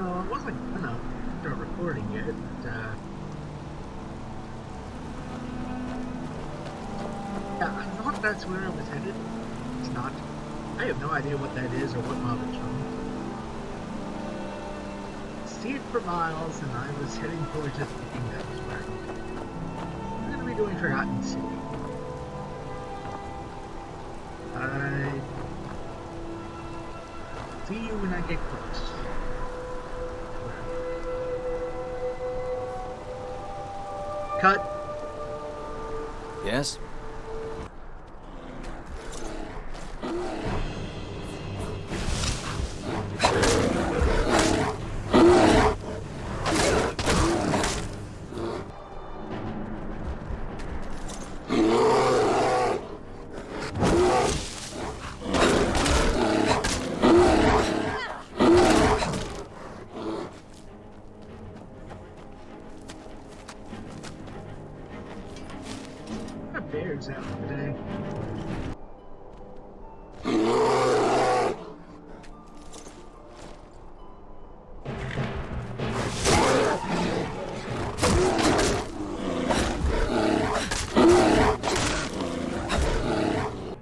I wasn't gonna start recording yet, but yeah, I thought that's where I was headed. It's not. I have no idea what that is or what mob it's from. See it for miles, and I was heading towards it thinking that was where I'm gonna be doing Forgotten City. I see you when I get close. Cut. Yes? Bears out today.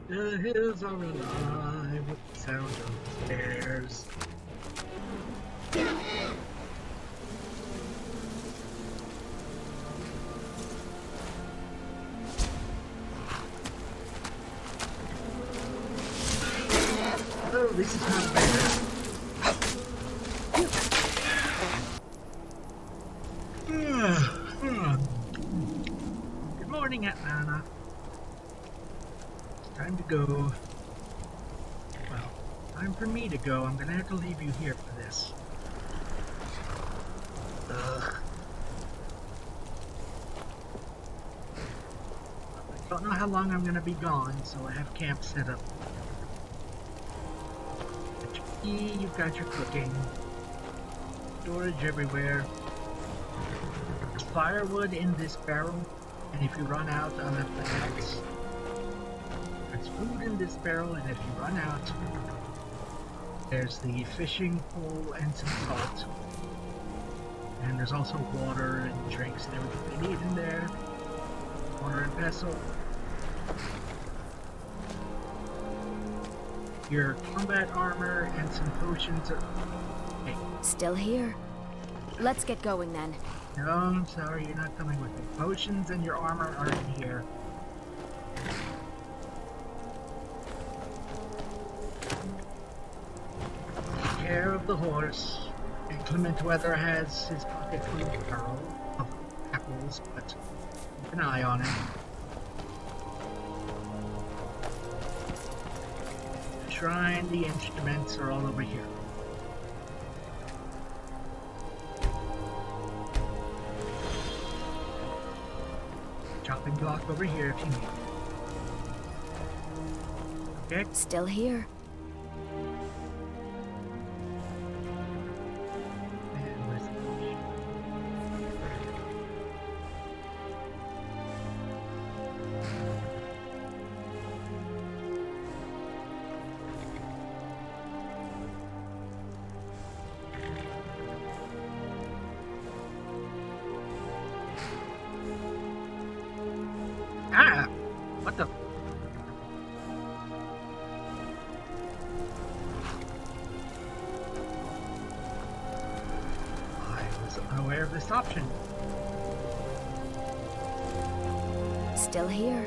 The hills are alive with the sound of bears. Oh, this is not bad. Good morning, Atlanta. It's time to go. Well, time for me to go. I'm gonna have to leave you here for this. Ugh. I don't know how long I'm gonna be gone, so I have camp set up. You've got your cooking, storage everywhere. There's firewood in this barrel, and if you run out, I'll have to axe. There's food in this barrel, and if you run out, there's the fishing pole and some salt. And there's also water and drinks and everything they need in there. Water and pestle. Your combat armor and some potions are... Hey. Still here. Let's get going then. No, I'm sorry, you're not coming with me. Potions and your armor are in here. Take care of the horse. Inclement weather has his pocket full of apples, but keep an eye on him. Shrine, the instruments are all over here. Chopping block over here if you need it. Okay? Still here. And where's the potion? Ah! What the? I was unaware of this option. Still here.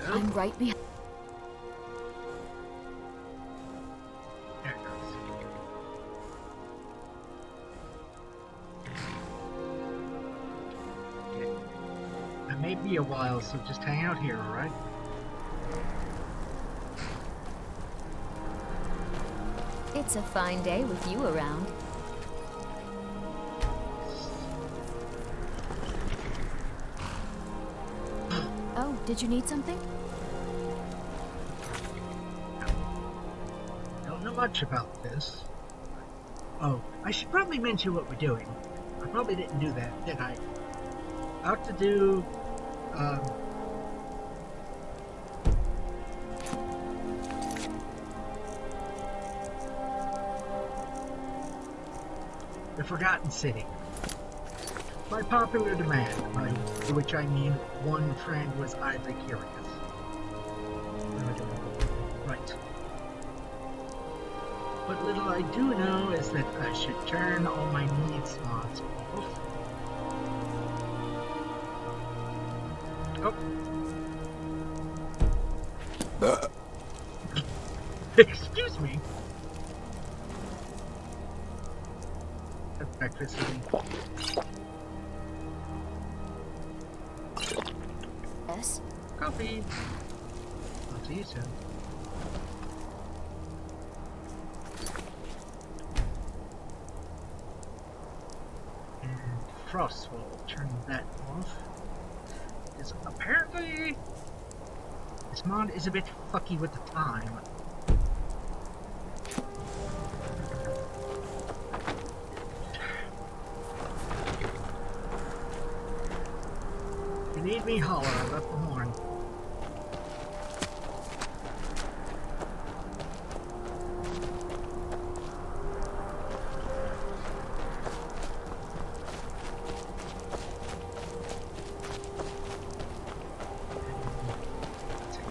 I'm right behind. There it goes. Okay. It may be a while, so just hang out here, alright? It's a fine day with you around. Oh, did you need something? Don't know much about this. Oh, I should probably mention what we're doing. I probably didn't do that, did I? About to do, The Forgotten City. By popular demand, by which I mean one friend was idly curious. What am I doing? Right. What little I do know is that I should turn all my needs mods off. Oh. Excuse me. That's breakfast. Yes? Coffee. I'll see you soon. And Frostwall, turn that off. Because apparently this mod is a bit fucky with the time. If you need me, holler. I left the horn.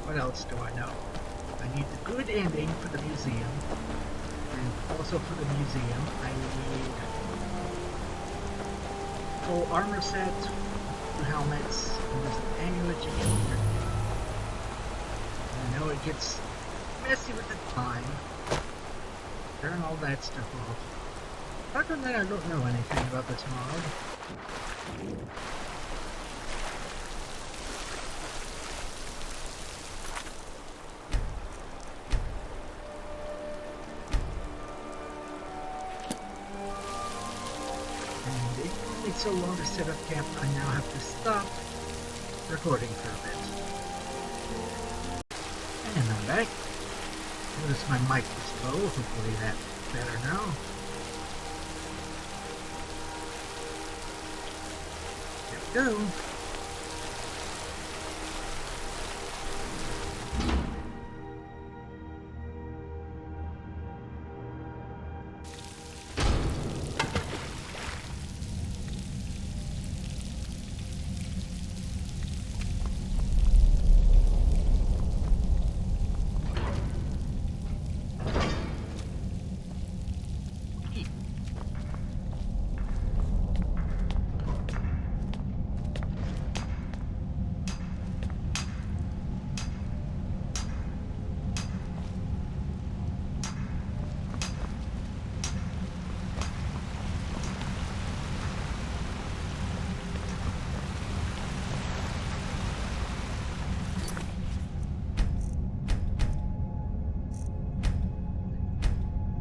What else do I know? I need the good ending for the museum. And also for the museum, I need full armor set, two helmets, and there's an amulet you get here. I know it gets messy with the time. Turn all that stuff off. Apart from that, I don't know anything about this mod. So long to set up camp, I now have to stop recording for a bit. And I'm back. Notice my mic was low, hopefully that's better now. There we go.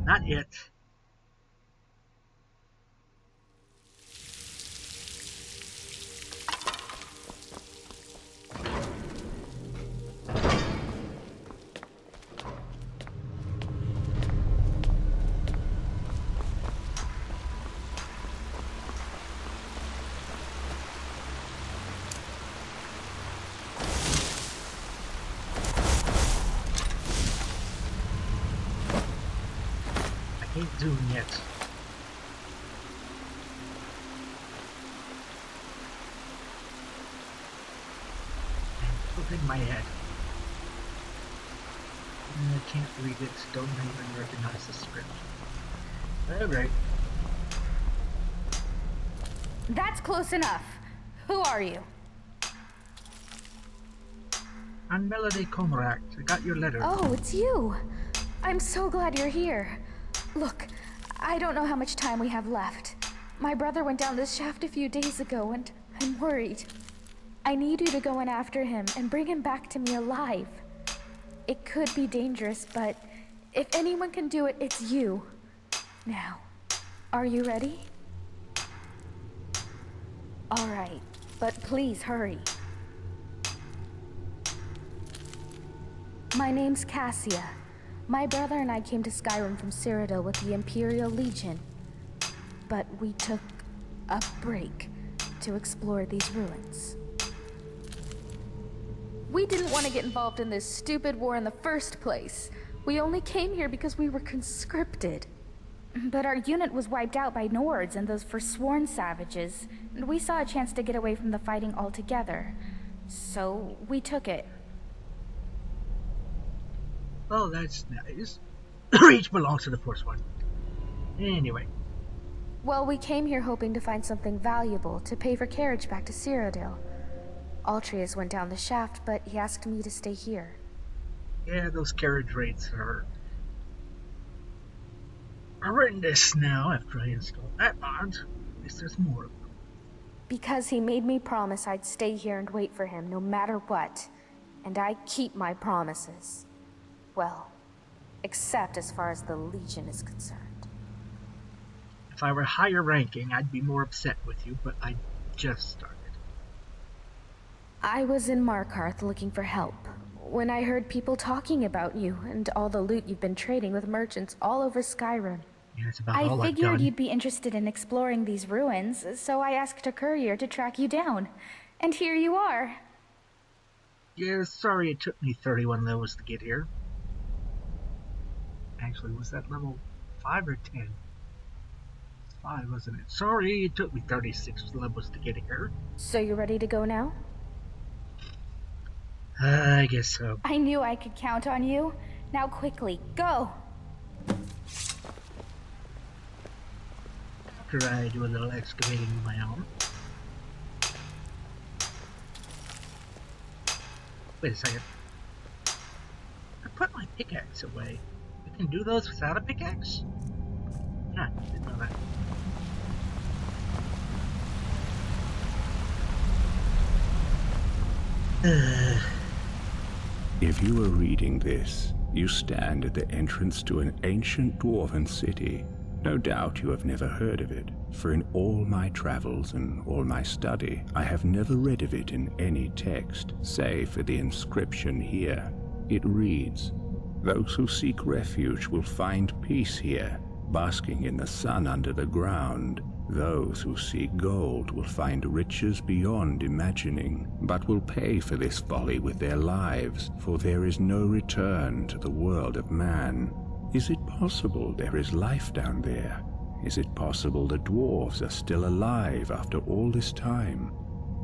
Not yet. Ain't doing yet. I'm flipping my head. I can't read it, don't even recognize the script. Alright. That's close enough. Who are you? I'm Melody Comarak. I got your letter. Oh, it's you. I'm so glad you're here. Look, I don't know how much time we have left. My brother went down this shaft a few days ago and I'm worried. I need you to go in after him and bring him back to me alive. It could be dangerous, but if anyone can do it, it's you. Now, are you ready? All right, but please hurry. My name's Cassia. My brother and I came to Skyrim from Cyrodiil with the Imperial Legion. But we took a break to explore these ruins. We didn't want to get involved in this stupid war in the first place. We only came here because we were conscripted. But our unit was wiped out by Nords and those forsworn savages, and we saw a chance to get away from the fighting altogether. So we took it. Oh, that's nice. Each belongs to the first one. Anyway. Well, we came here hoping to find something valuable to pay for carriage back to Cyrodiil. Altreus went down the shaft, but he asked me to stay here. Yeah, those carriage rates are horrendous now after I installed that mod. At least there's more of them. Because he made me promise I'd stay here and wait for him no matter what. And I keep my promises. Well, except as far as the Legion is concerned. If I were higher ranking, I'd be more upset with you, but I just started. I was in Markarth looking for help when I heard people talking about you and all the loot you've been trading with merchants all over Skyrim. Yeah, that's about all I've I figured done. you'd be interested in exploring these ruins, so I asked a courier to track you down. And here you are. Yeah, sorry it took me 31 levels to get here. Actually, was that level 5 or 10? 5, wasn't it? Sorry, it took me 36 levels to get here. So you're ready to go now? I guess so. I knew I could count on you. Now quickly, go! After I do a little excavating of my own. Wait a second. I put my pickaxe away. I can do those without a pickaxe? Huh, didn't know that. If you are reading this, you stand at the entrance to an ancient dwarven city. No doubt you have never heard of it, for in all my travels and all my study, I have never read of it in any text, save for the inscription here. It reads, "Those who seek refuge will find peace here, basking in the sun under the ground. Those who seek gold will find riches beyond imagining, but will pay for this folly with their lives, for there is no return to the world of man." Is it possible there is life down there? Is it possible the dwarves are still alive after all this time?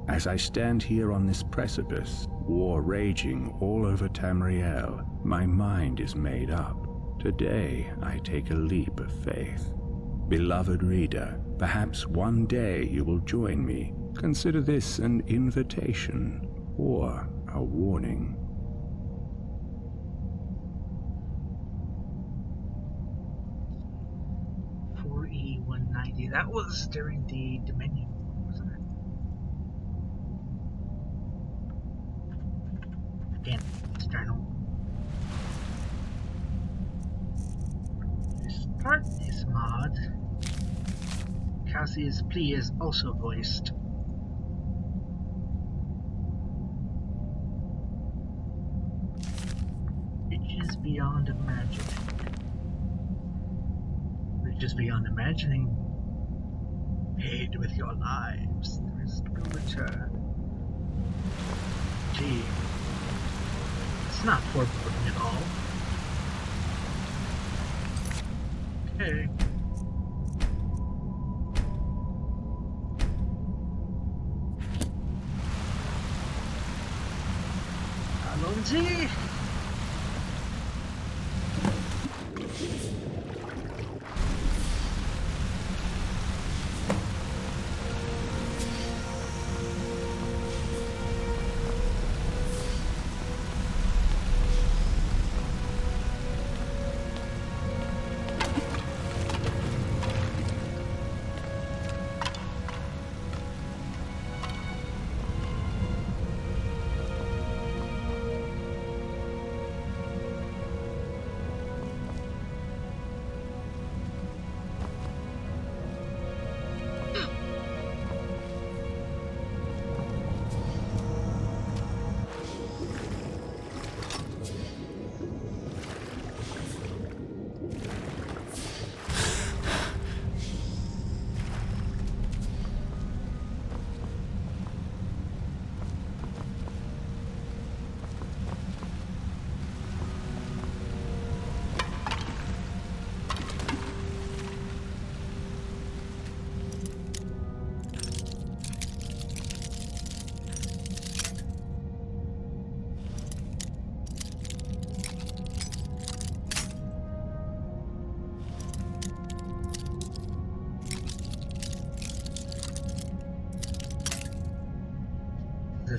As I stand here on this precipice, war raging all over Tamriel, my mind is made up. Today I take a leap of faith. Beloved reader, perhaps one day you will join me. Consider this an invitation or a warning. 4E190. That was during the Dominion, wasn't it? Again, external. To start this mod, Cassie's plea is also voiced. Riches beyond imagining. Riches beyond imagining. Paid with your lives. There is no return. Gee. It's not foreboding at all. Okay. Alonzi.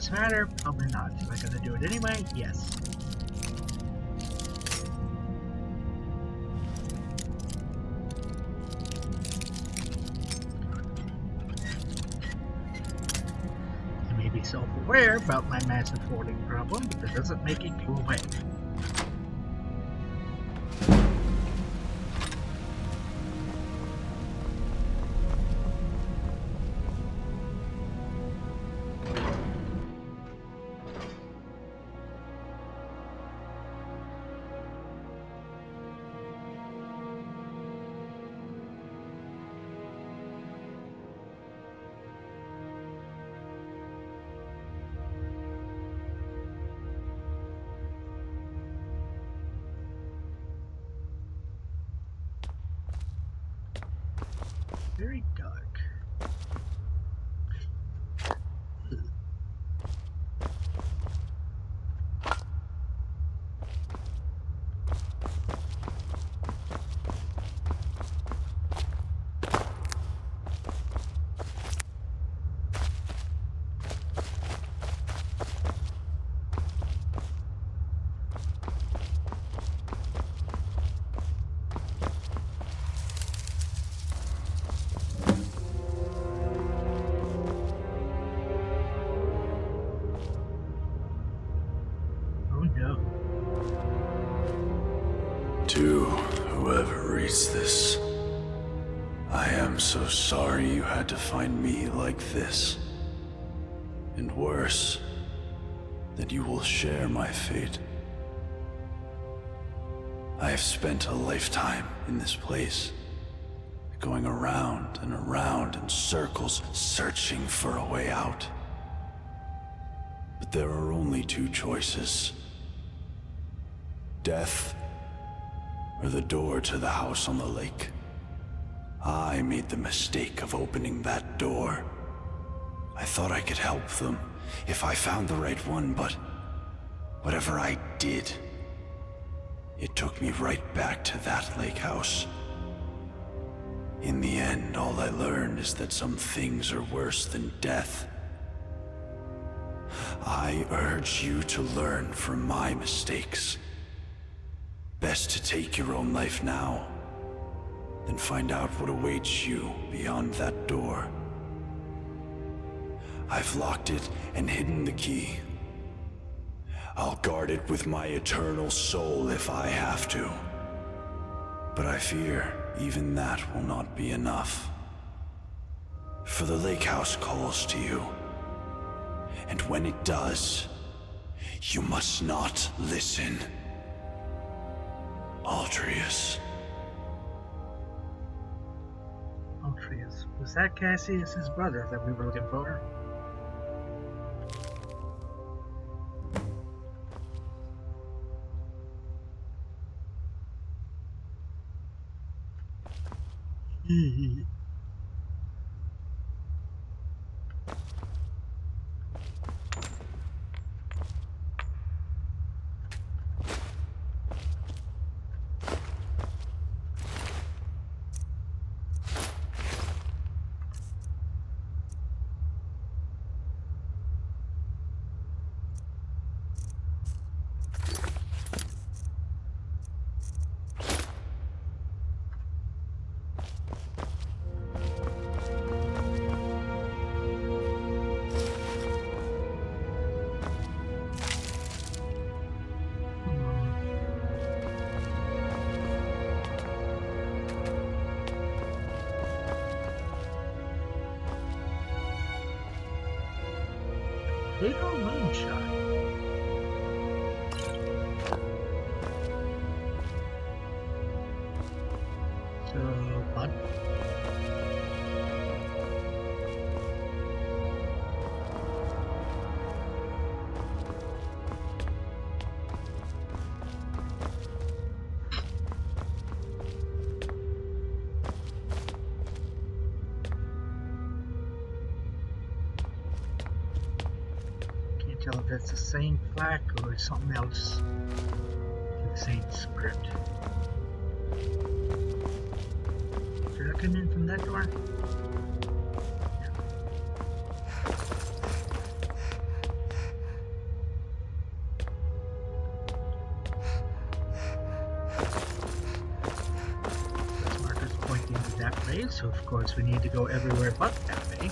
this matter? Probably not. Am I gonna do it anyway? Yes. I may be self-aware about my massive hoarding problem, but that doesn't make it go away. Very dark. Oh no. To whoever reads this, I am so sorry you had to find me like this. And worse, that you will share my fate. I have spent a lifetime in this place, going around and around in circles, searching for a way out. But there are only two choices. Death, or the door to the house on the lake. I made the mistake of opening that door. I thought I could help them if I found the right one, but whatever I did, it took me right back to that lake house. In the end, all I learned is that some things are worse than death. I urge you to learn from my mistakes. Best to take your own life now, than find out what awaits you beyond that door. I've locked it and hidden the key. I'll guard it with my eternal soul if I have to. But I fear even that will not be enough. For the lake house calls to you. And when it does, you must not listen. Altreus. Altreus. Was that Cassius's brother that we were looking for? Little moonshine. So, what? Tell if that's the same plaque or something else. The same script. Did I come in from that door? Yeah. way, so of course we need to go everywhere but that way.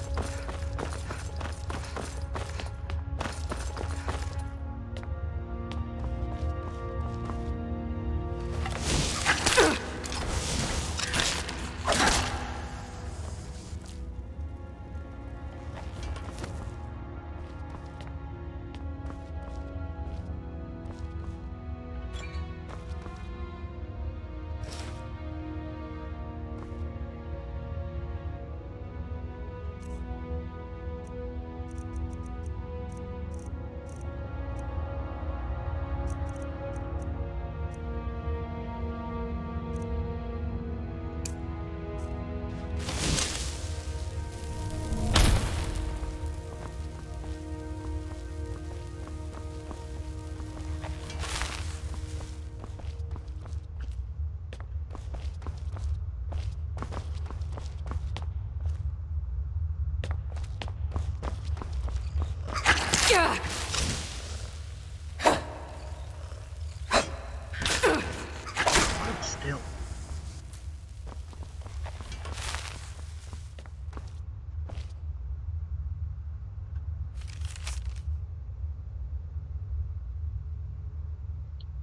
Hold still.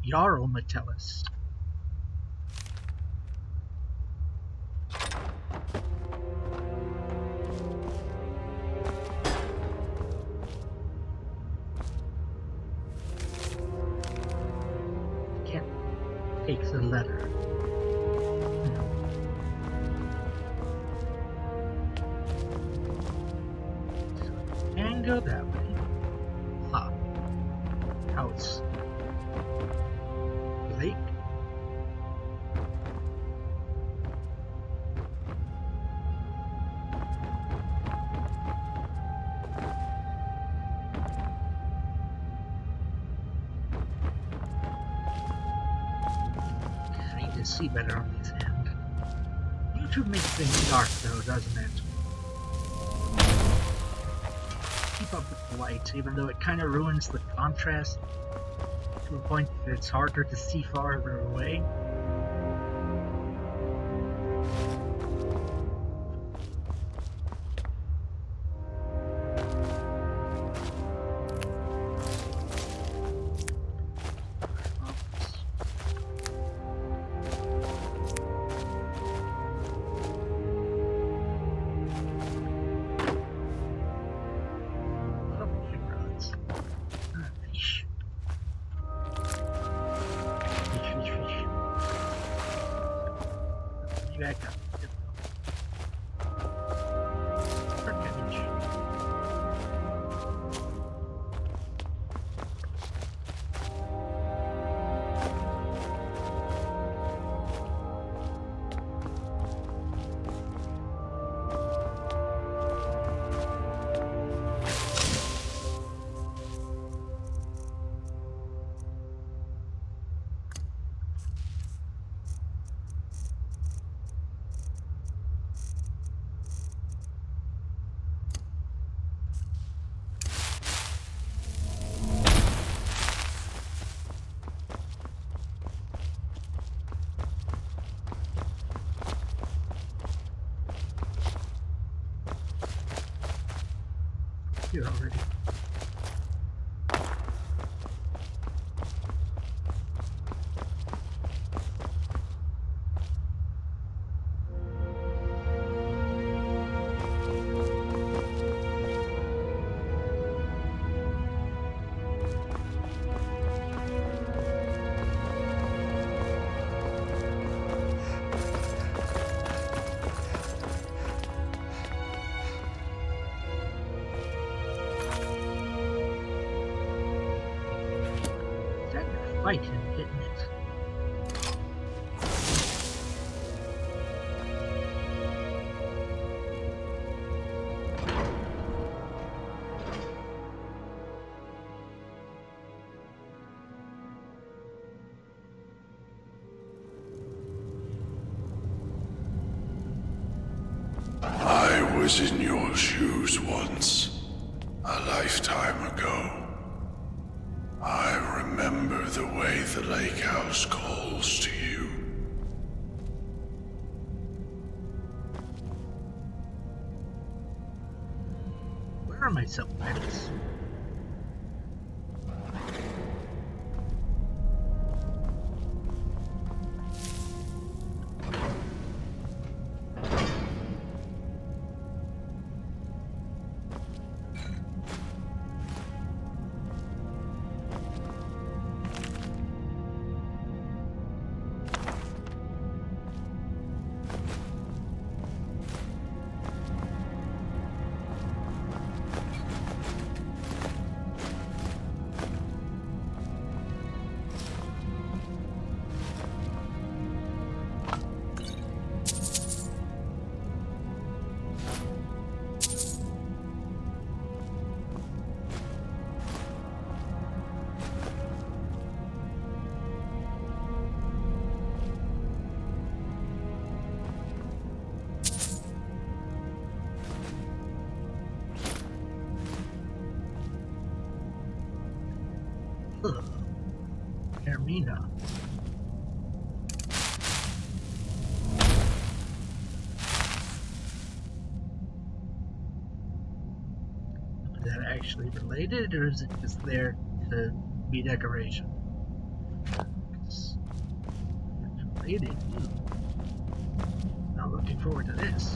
Jarl Metellus. Can't take the letter. So, and go that way. Huh. House. Lake. I need to see better on this end. YouTube makes things dark though, doesn't it? Keep up with the lights, even though it kind of ruins the contrast to a point that it's harder to see farther away. Back up. Here already. Fight him, didn't it? I was in your shoes once, a lifetime ago. I remember the way the lake house calls to you. are my self-edits? Hermina. Is that actually related, or is it just there to be decoration? It's related. Not looking forward to this.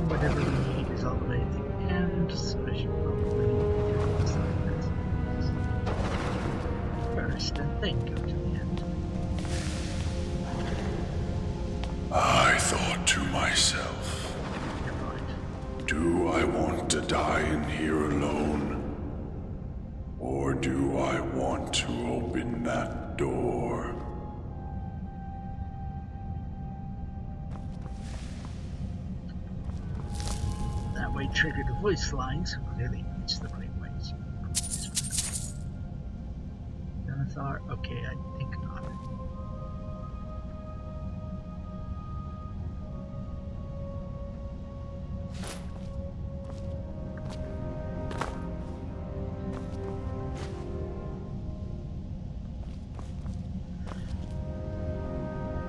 Whatever we need is all the way at the end, so I should probably decide that first and then go to the end. I thought to myself, You're right. do I want to die in here alone? Or do I want to open that door? Way triggered the voice lines. Clearly, it's the right way. Then I thought, okay, I think not.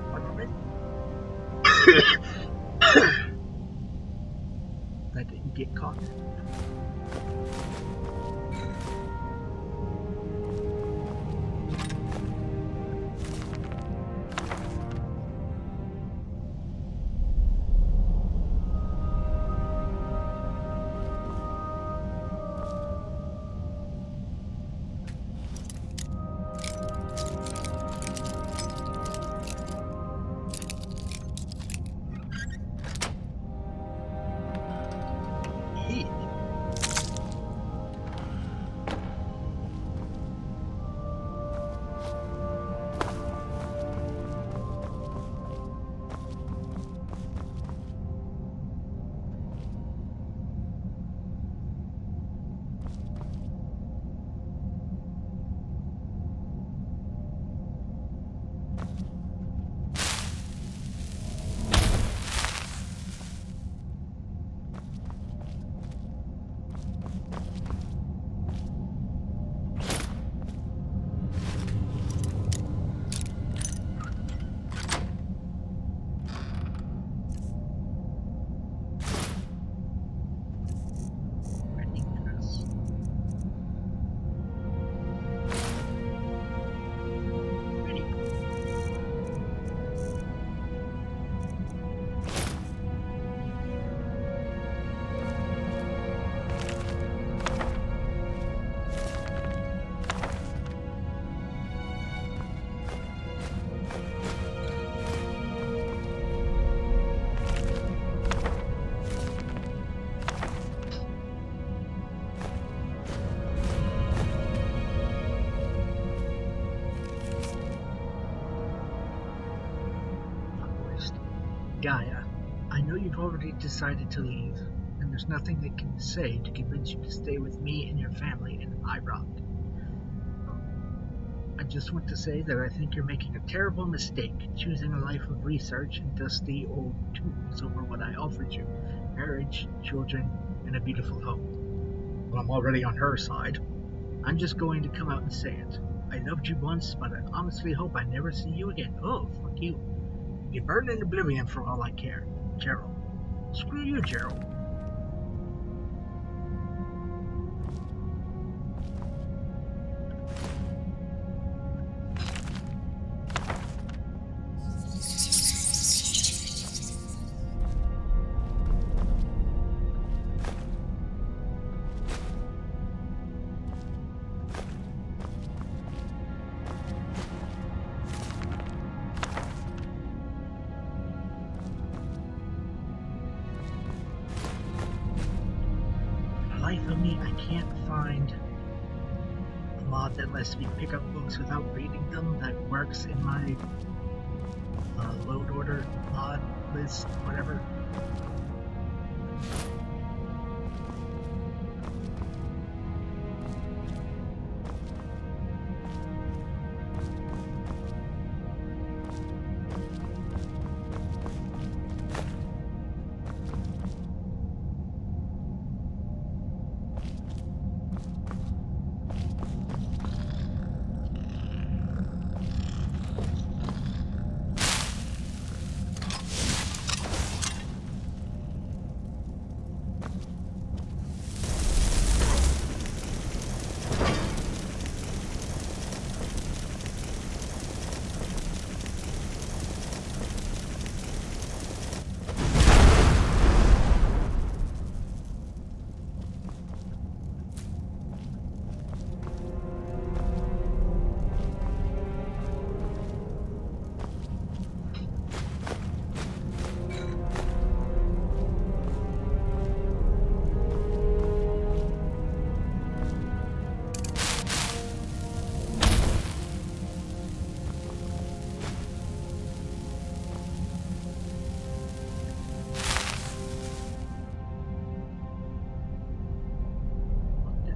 One moment. That didn't get caught. Gaia, I know you've already decided to leave, and there's nothing they can say to convince you to stay with me and your family in Iraq. I just want to say that I think you're making a terrible mistake choosing a life of research and dusty old tombs over what I offered you. Marriage, children, and a beautiful home. Well, I'm already on her side. I'm just going to come out and say it. I loved you once, but I honestly hope I never see you again. Oh, fuck you. You burn in oblivion for all I care. Gerald. Screw you, Gerald. Life of me, I can't find a mod that lets me pick up books without reading them that works in my load order mod list, whatever.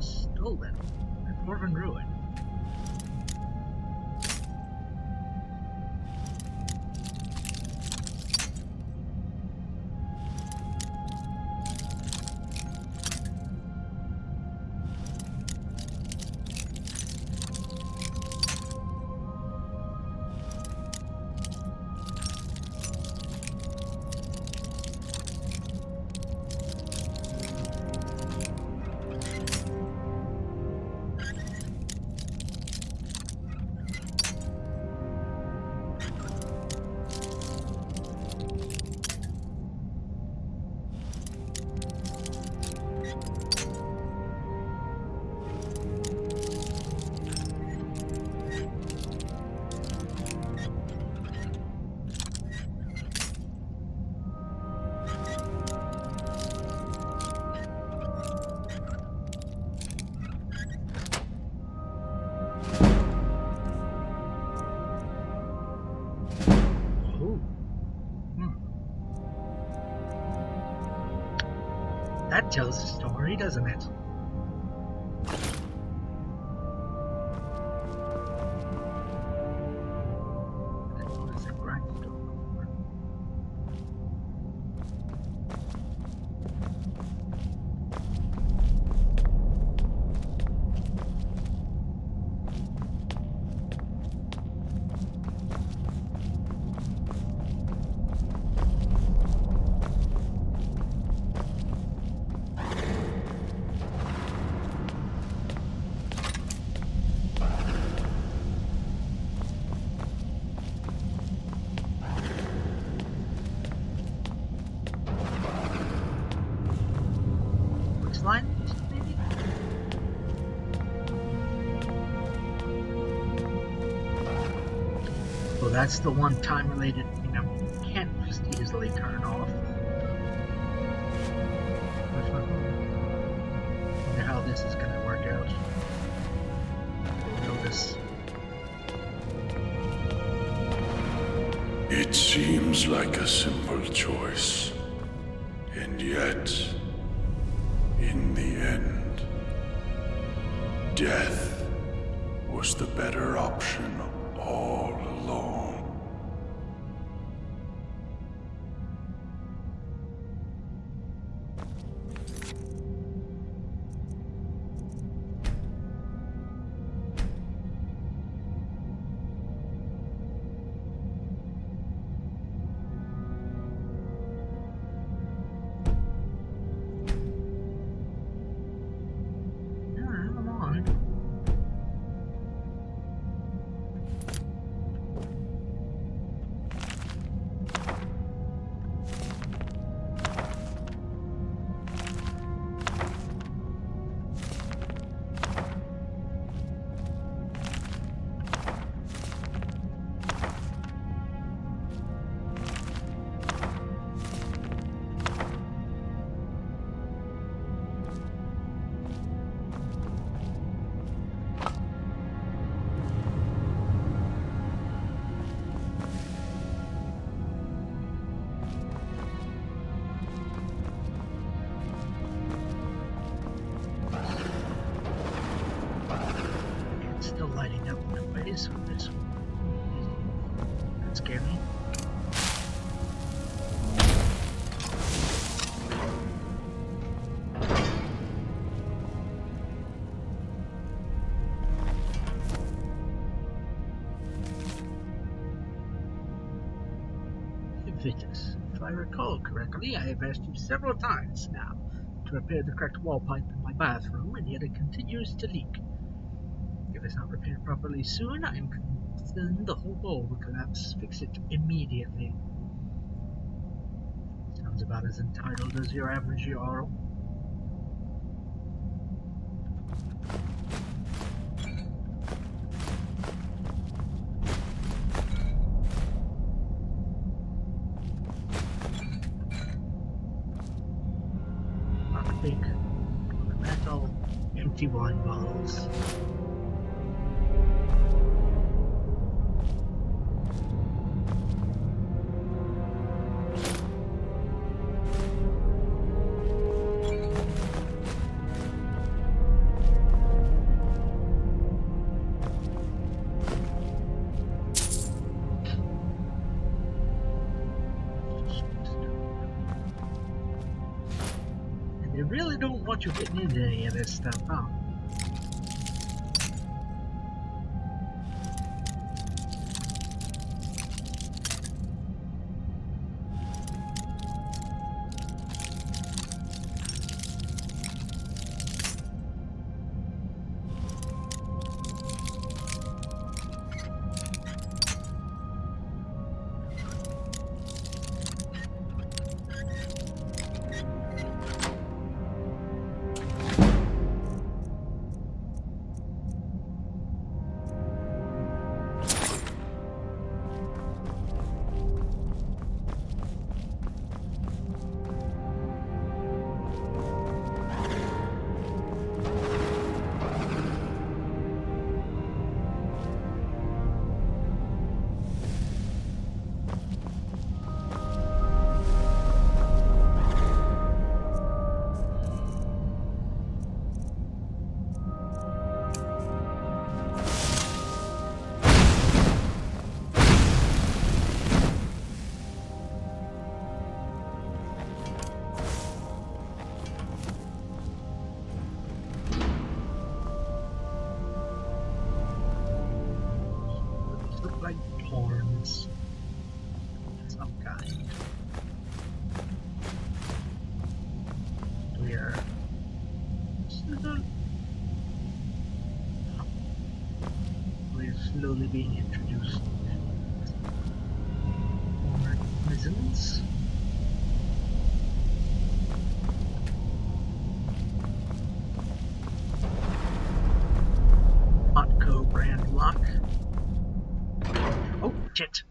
Stolen. A dwarven ruin. That tells a story, doesn't it? That was a grindstone before. Line, maybe? Well, that's the one time-related thing I can't just easily turn off. I wonder how this is going to work out. You'll notice. It seems like a simple choice, and yet, in the end, death was the better option all along. Come on. It's still lighting up in the way, so this that scared me. Vitus, if I recall correctly, I have asked you several times now to repair the cracked wall pipe in my bathroom, and yet it continues to leak. If it's not repaired properly soon, I am concerned the whole wall will collapse. Fix it immediately. Sounds about as entitled as your average Jarl. Big metal empty wine bottles. They really don't want you getting into any of this stuff, huh? Look like horns of some kind. We're slowly being introduced more prisons. Otco brand lock. Oh, shit.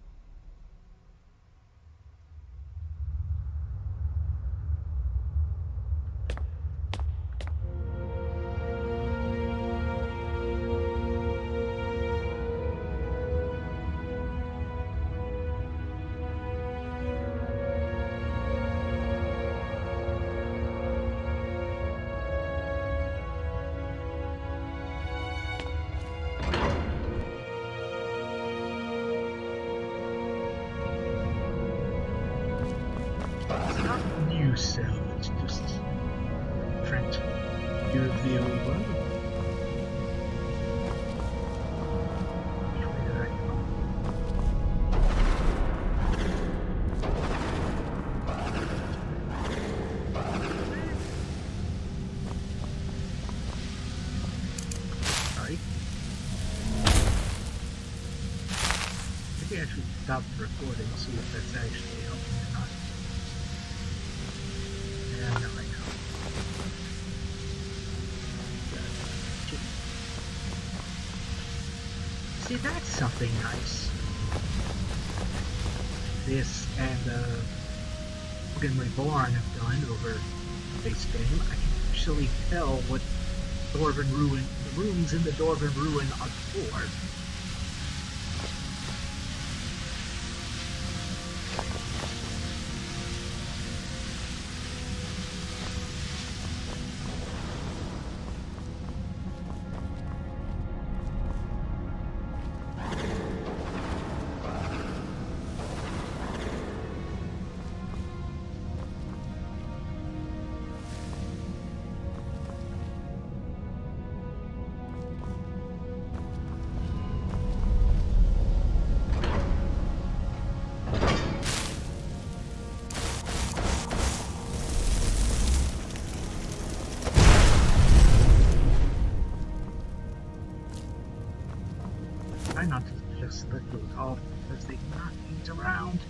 so let's just print your view. Where did I go? Sorry. Maybe I should stop the recording and see if that's actually helping or not. Yeah, no, I know. See, that's something nice. This and Pokemon Reborn have done over this game. I can actually tell what Dwarven Ruin, the rooms in the Dwarven Ruin are for. Try not to just let those off because they knock things around.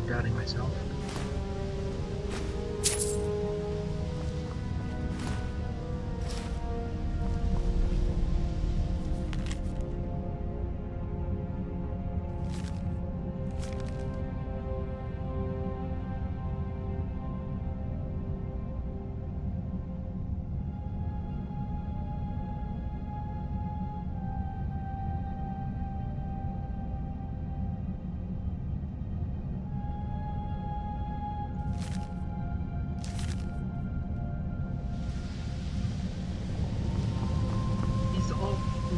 Doubting myself.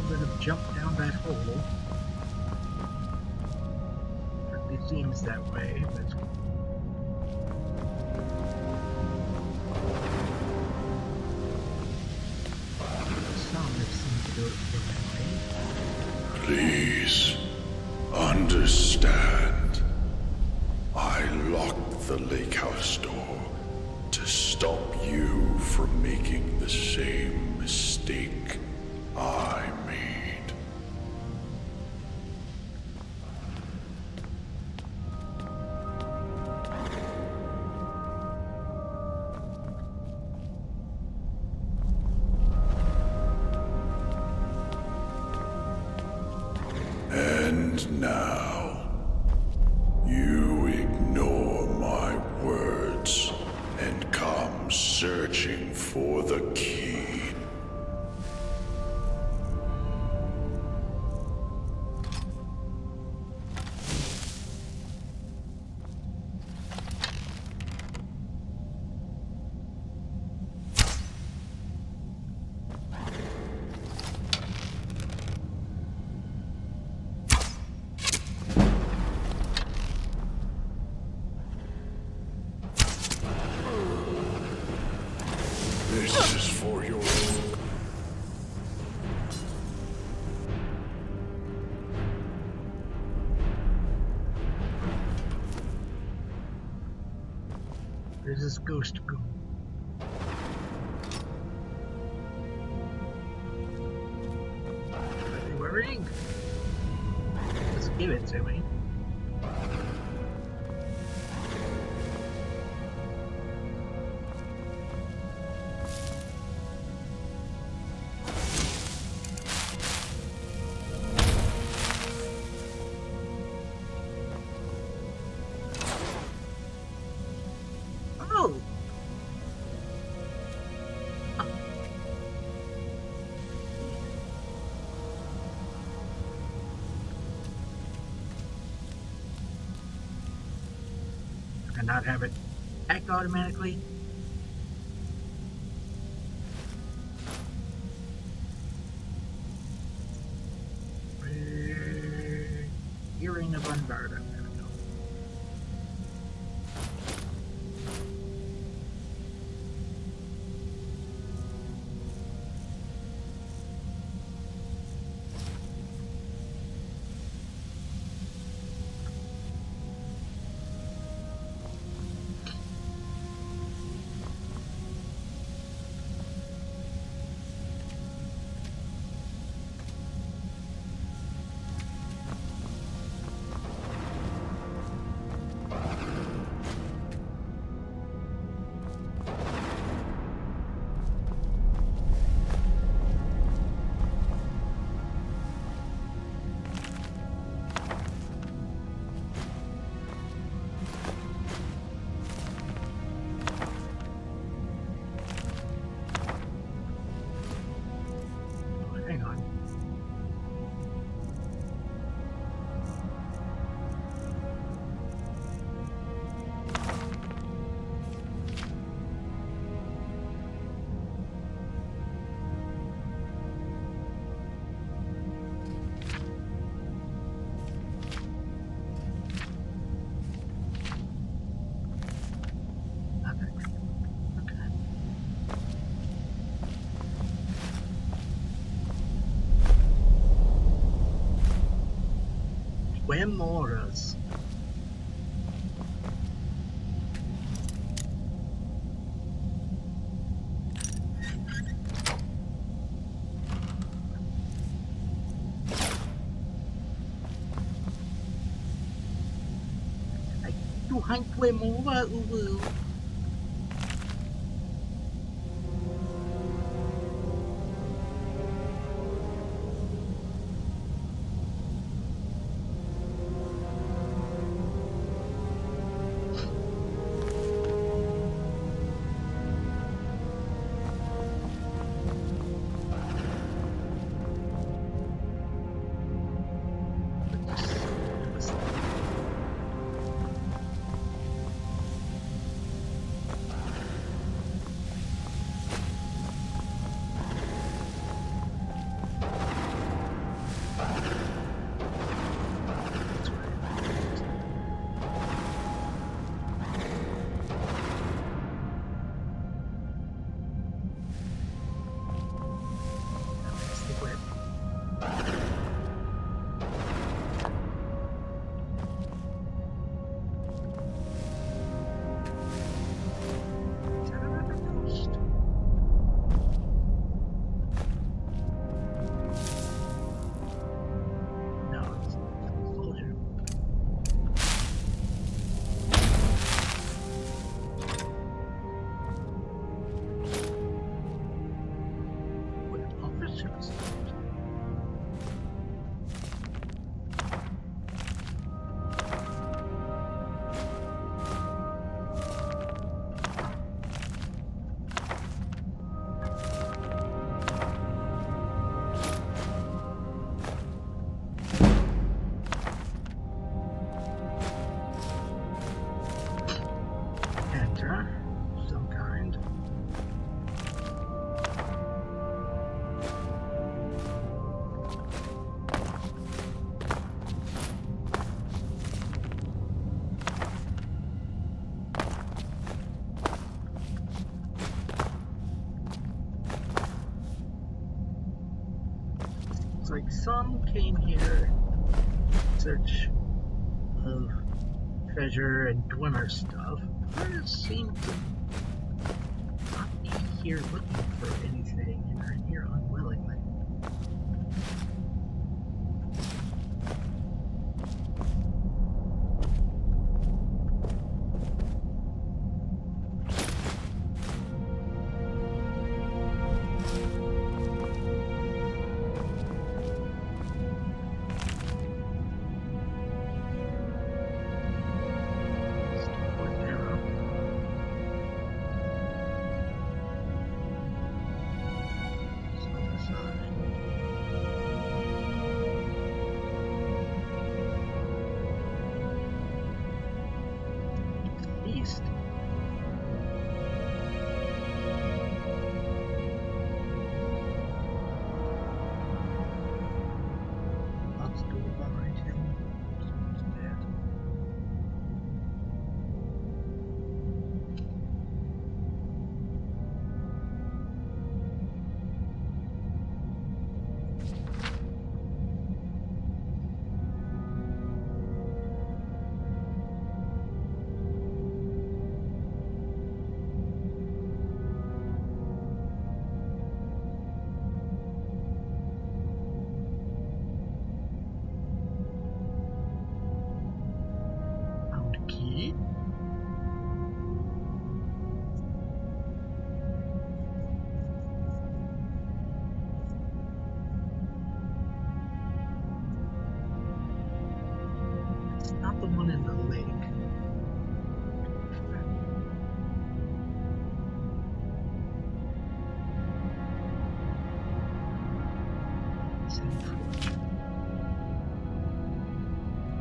That have jumped down that hole. It seems that way, but some have seemed to go the different way. Please, understand. I locked the lake house door to stop you from making the same mistake I made. And now, you ignore my words and come searching for the key. This is for your... Where's this ghost go? Are they worrying? Let's give it to me. not have it act automatically. Earring of Unguard. I'm gonna go. Hang on. Nothing. Okay. Wemoras. Ay, Tuhan Wemora, uwu. Stick with it. Is that another ghost? No, it's a soldier. With officers. Enter. Some kind. It's like some came here in search of treasure and Dwemer stuff. Others seem to not be here looking for anything and are here unwillingly. One arrow. and fortune.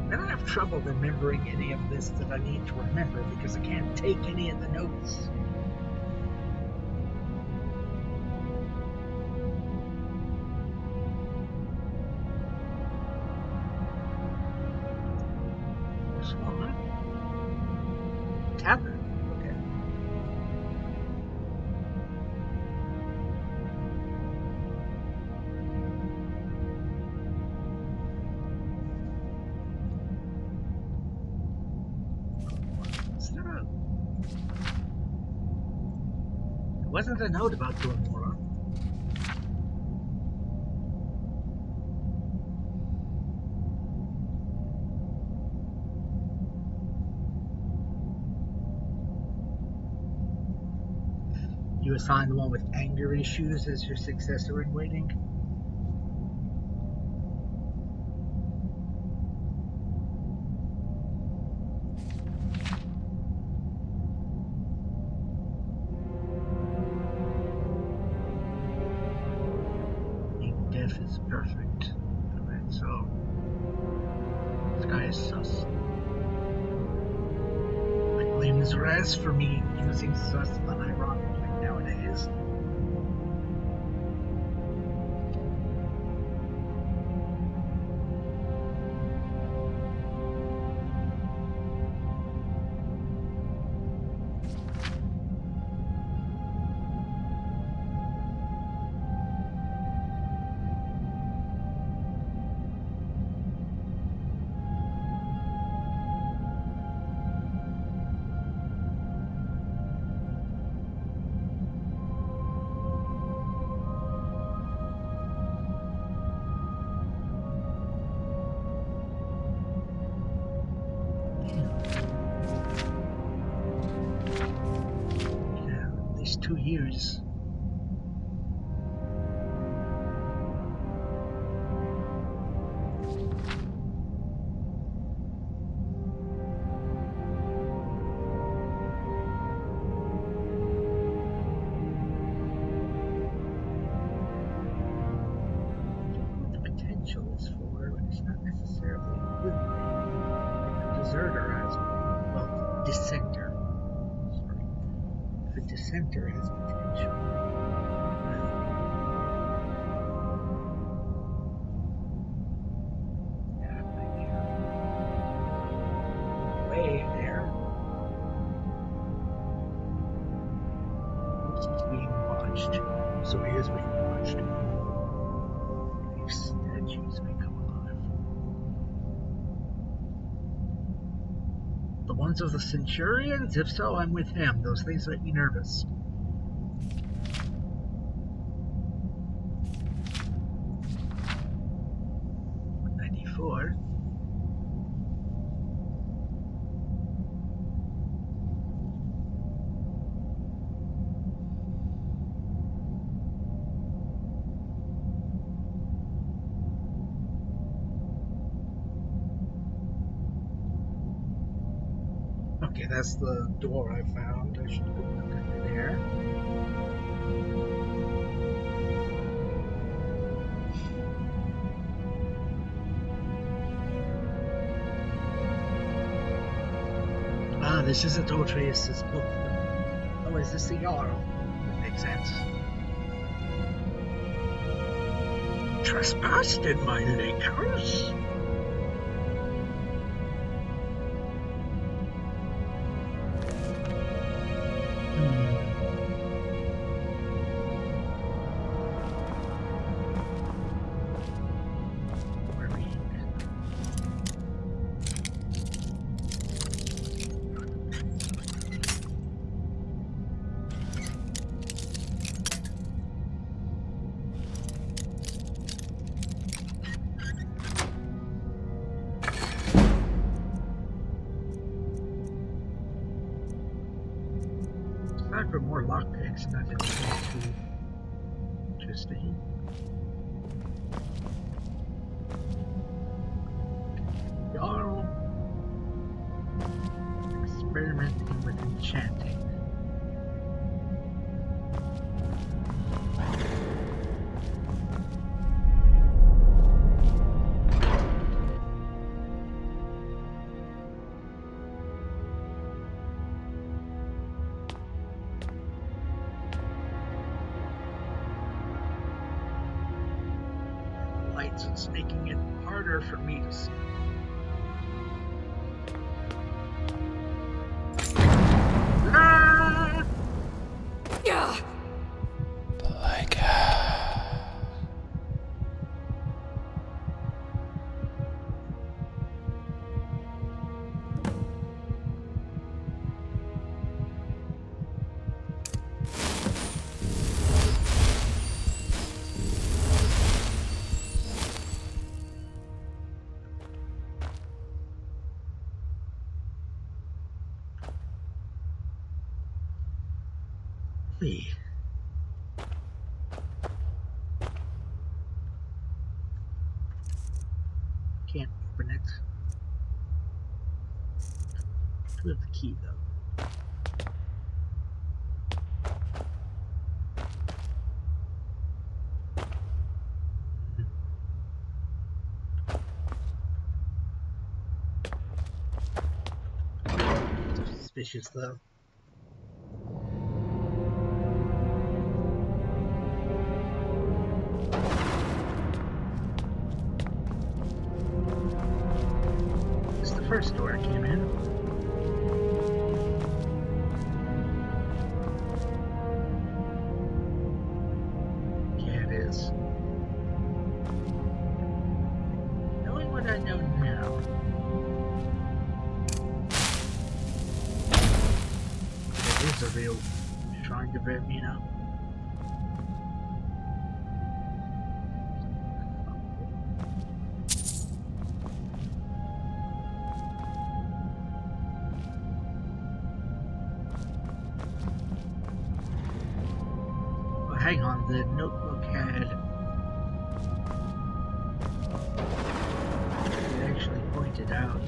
Then I have trouble remembering any of this that I need to remember because I can't take any of the notes. Swan? Tavern. Okay. Is there a... It wasn't a note about Dormora. You assigned the one with anger issues as your successor in waiting? Being deaf is perfect. Alright, so this guy is sus. I blame Zraz for me using sus unironically nowadays. Yeah, at least 2 years. What the potential is for, but it's not necessarily a good thing. If a deserter has, well, dissenter. Sorry. If a dissenter has potential, yeah, way there. Oops, he's being watched. So he is being watched. These statues may come alive. The ones of the centurions? If so, I'm with him. Those things make me nervous. '94. Okay, that's the door I found. I should go look under there. Ah, this isn't Otreus' book. Oh, is this the Jarl? That makes sense. Trespassed in my lake house? For more lockpicks, and that is too interesting. Jarl experimenting with enchanting. It's making it harder for me to see. Ah! Yeah. Wait. Can't open it. Do have the key though. Suspicious though. It's the first door I came in. Yeah, it is. Knowing what I know now. It is a real shrine to Vermina. Oh, hang on, the notebook had. It actually pointed out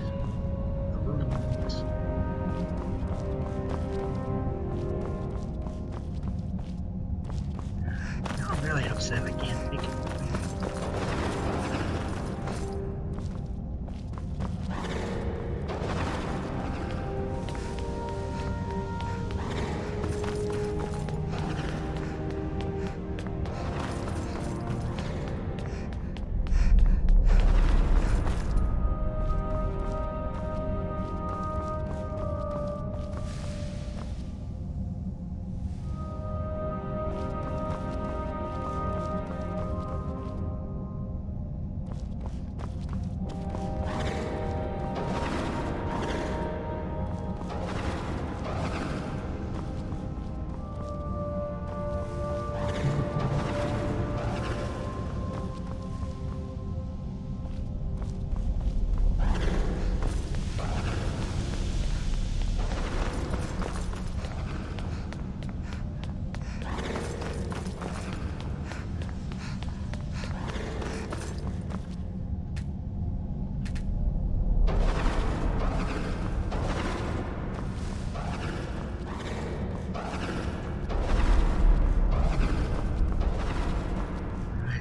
the runes. Now I'm really upset I can't pick it.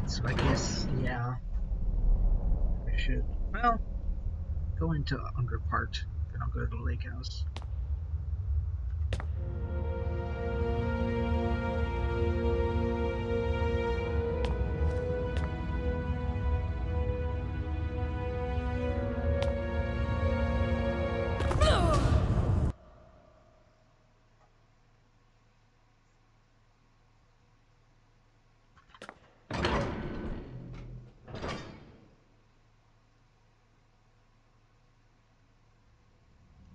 So I guess, yeah, I should, well, go into under part, then I'll go to the lake house.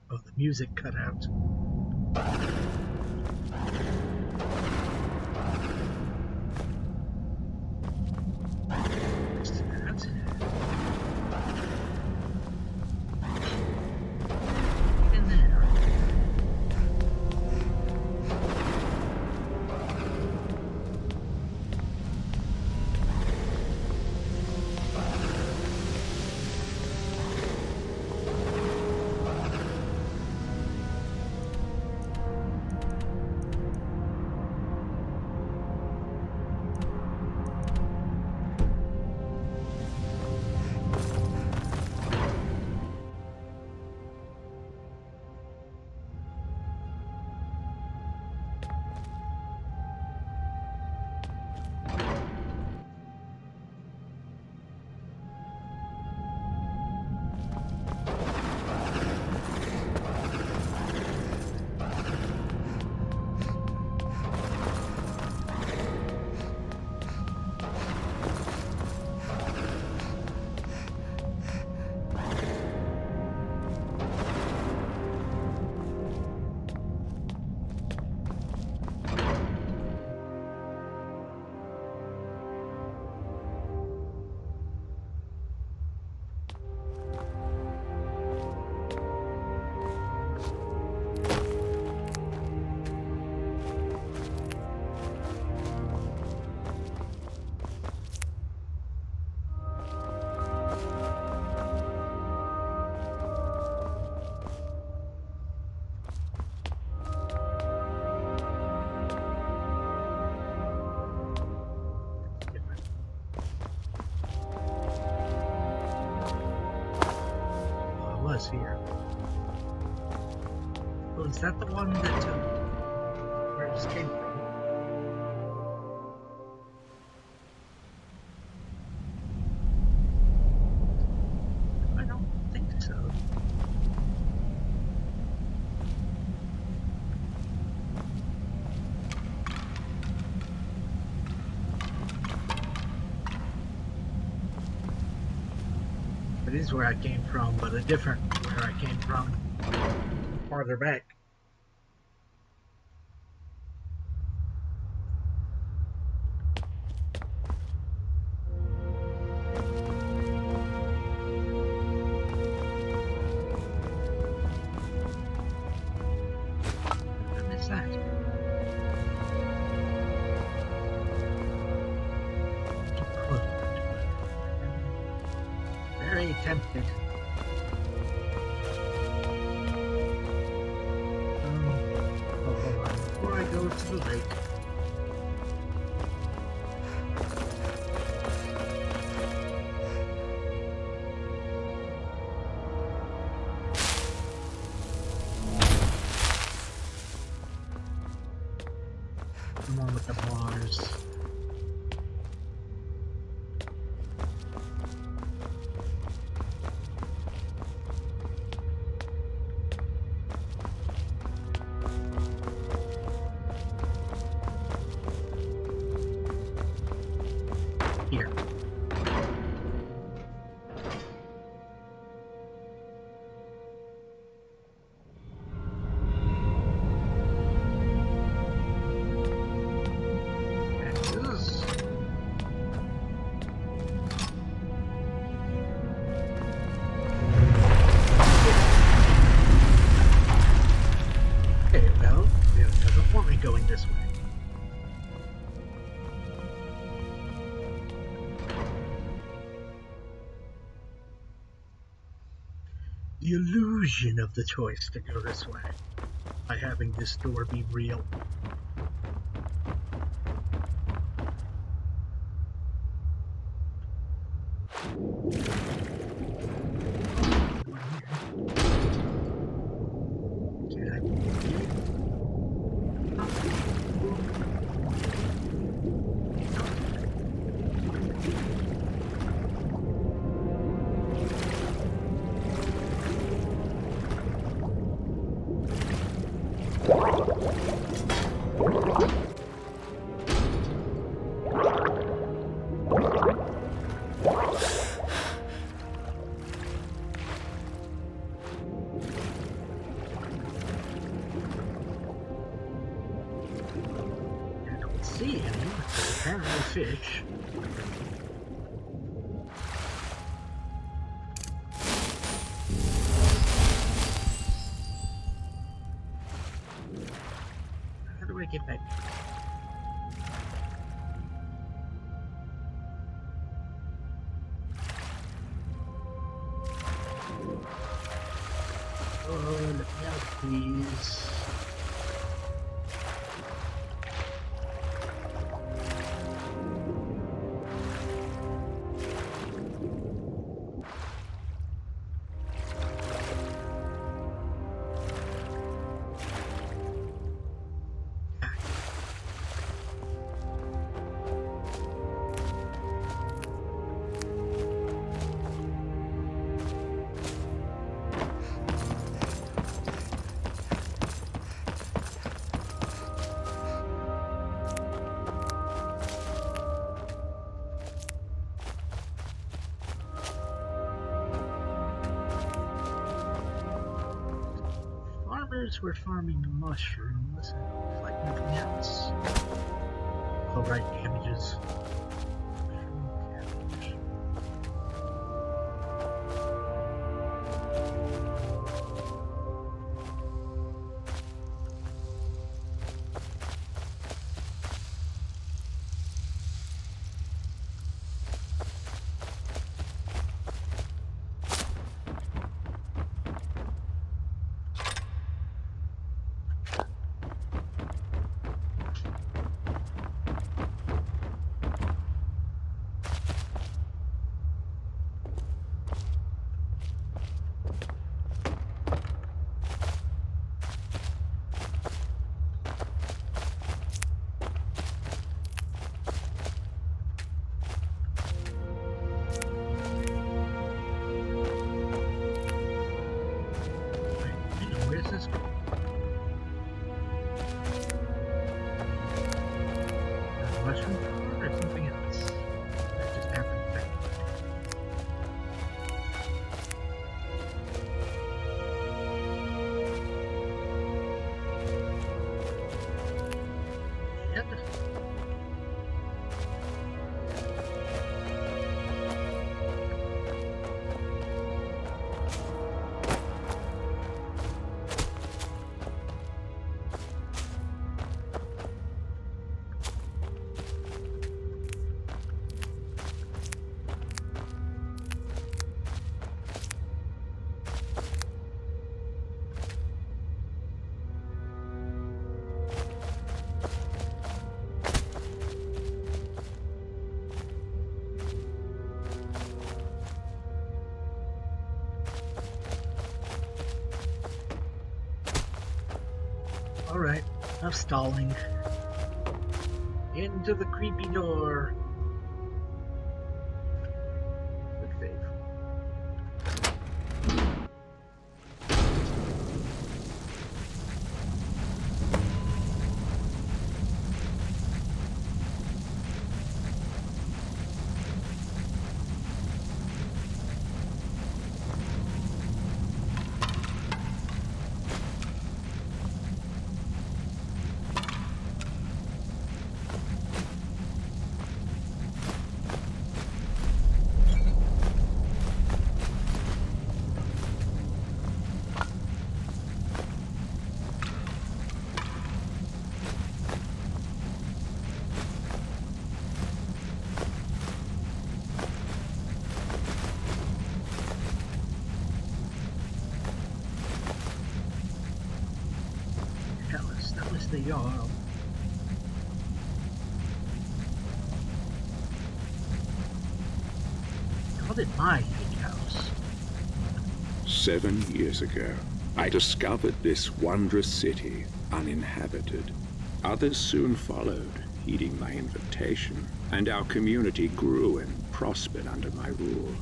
Oh, the music cut out. What's that? Get in there. was here. Oh, is that the one that where it just came from? I don't think so. It is where I came from, but a different where I came from. Farther back. What is that? Very tempted. Hold on. Before I go to the lake. Come on with the bars. Here. Texas. Okay, well, it doesn't want me going this way. The illusion of the choice to go this way by having this door be real. I don't see any, but apparently fish. How do I get back? Oh, let me out, please. Farmers were farming mushrooms, like nothing else. Oh, right, cabbages. Mushroom cabbage. Alright, enough stalling. Into the creepy door. Good save. That was the Jarl. Called it my fake house. 7 years ago, I discovered this wondrous city uninhabited. Others soon followed, heeding my invitation, and our community grew and prospered under my rule.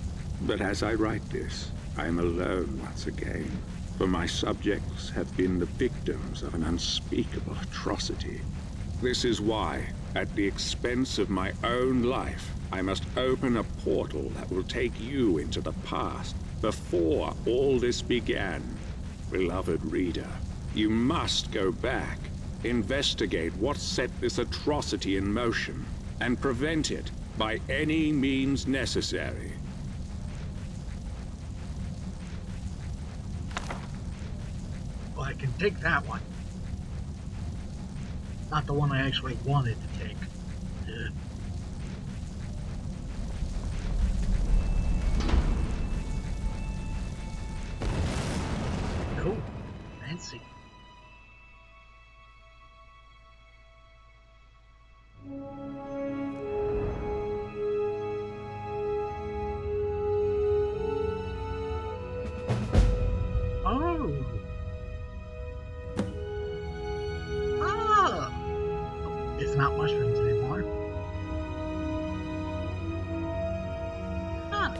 But as I write this, I am alone once again, for my subjects have been the victims of an unspeakable atrocity. This is why, at the expense of my own life, I must open a portal that will take you into the past, before all this began. Beloved reader, you must go back, investigate what set this atrocity in motion, and prevent it by any means necessary. Well, I can take that one. Not the one I actually wanted to take. Ugh. Oh, fancy. Oh. Ah. It's not mushrooms anymore. Huh.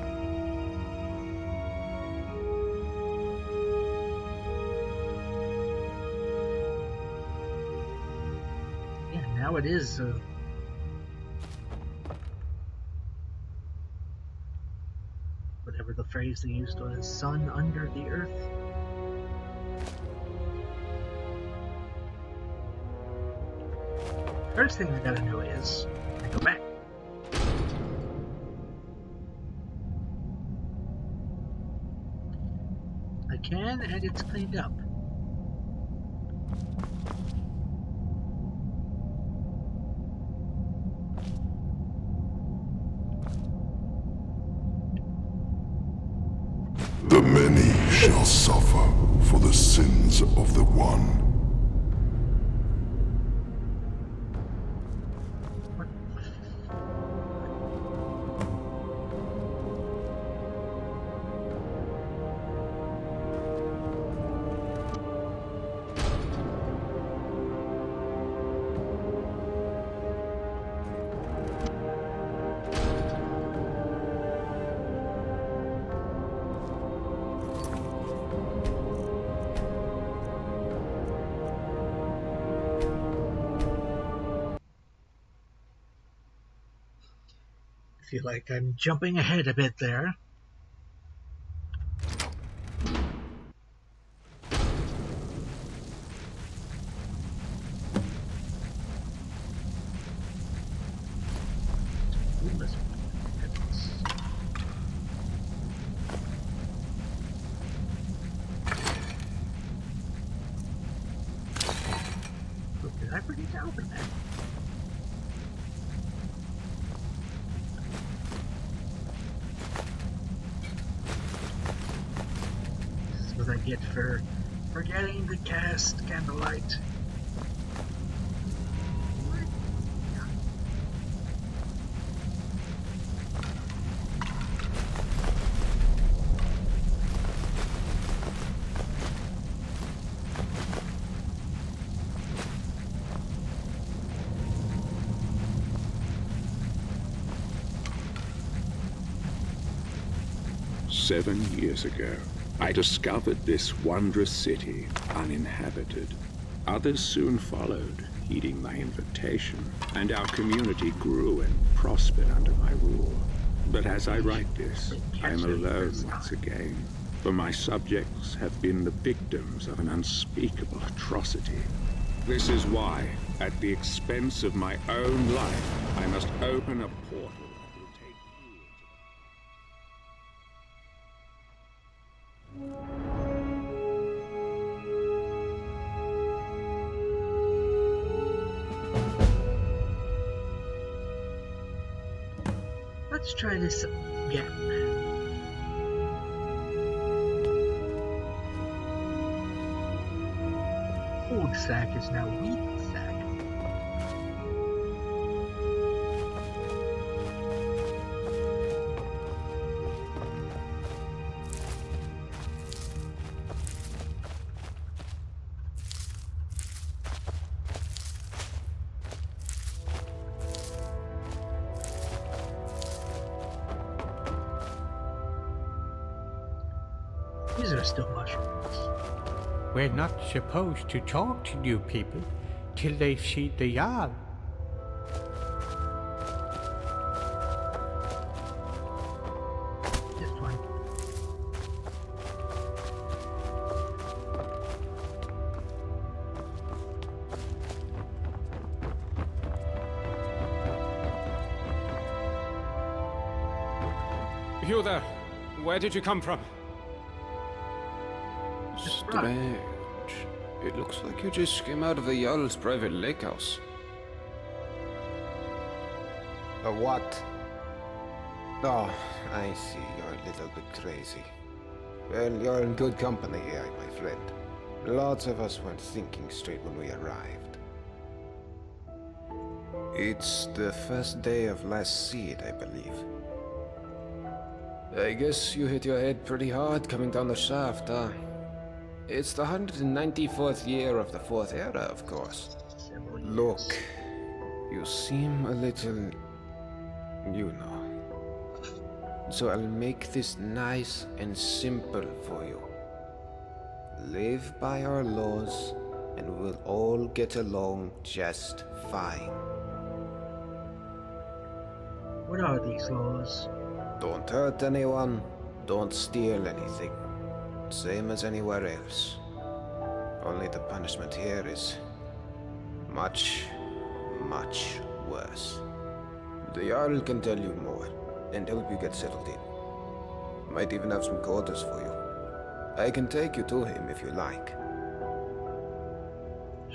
Yeah, now it is whatever the phrase they used was, sun under the earth. First thing I gotta do is I go back. I can, and it's cleaned up. The many shall suffer for the sins of the one. I feel like I'm jumping ahead a bit there. Ooh, let's get this. Oh, did I forget to open that? What I get for forgetting to cast Candlelight. 7 years ago, I discovered this wondrous city uninhabited. Others soon followed, heeding my invitation, and our community grew and prospered under my rule. But as I write this, I am alone once again, for my subjects have been the victims of an unspeakable atrocity. This is why, at the expense of my own life, I must open a portal that will take you into... Let's try this again. Food sack is now wheat sack. These are still mushrooms. We're not supposed to talk to new people till they've seen the Jarl. This one. You there! Where did you come from? Strange. It looks like you just came out of the Jarl's private lake house. A what? Oh, I see. You're a little bit crazy. Well, you're in good company here, my friend. Lots of us weren't thinking straight when we arrived. It's the first day of last seed, I believe. I guess you hit your head pretty hard coming down the shaft, huh? It's the 194th year of the Fourth Era, of course. Look, you seem a little... you know. So I'll make this nice and simple for you. Live by our laws, and we'll all get along just fine. What are these laws? Don't hurt anyone, don't steal anything. Same as anywhere else. Only the punishment here is much, much worse. The Jarl can tell you more, and help you get settled in. Might even have some quarters for you. I can take you to him if you like.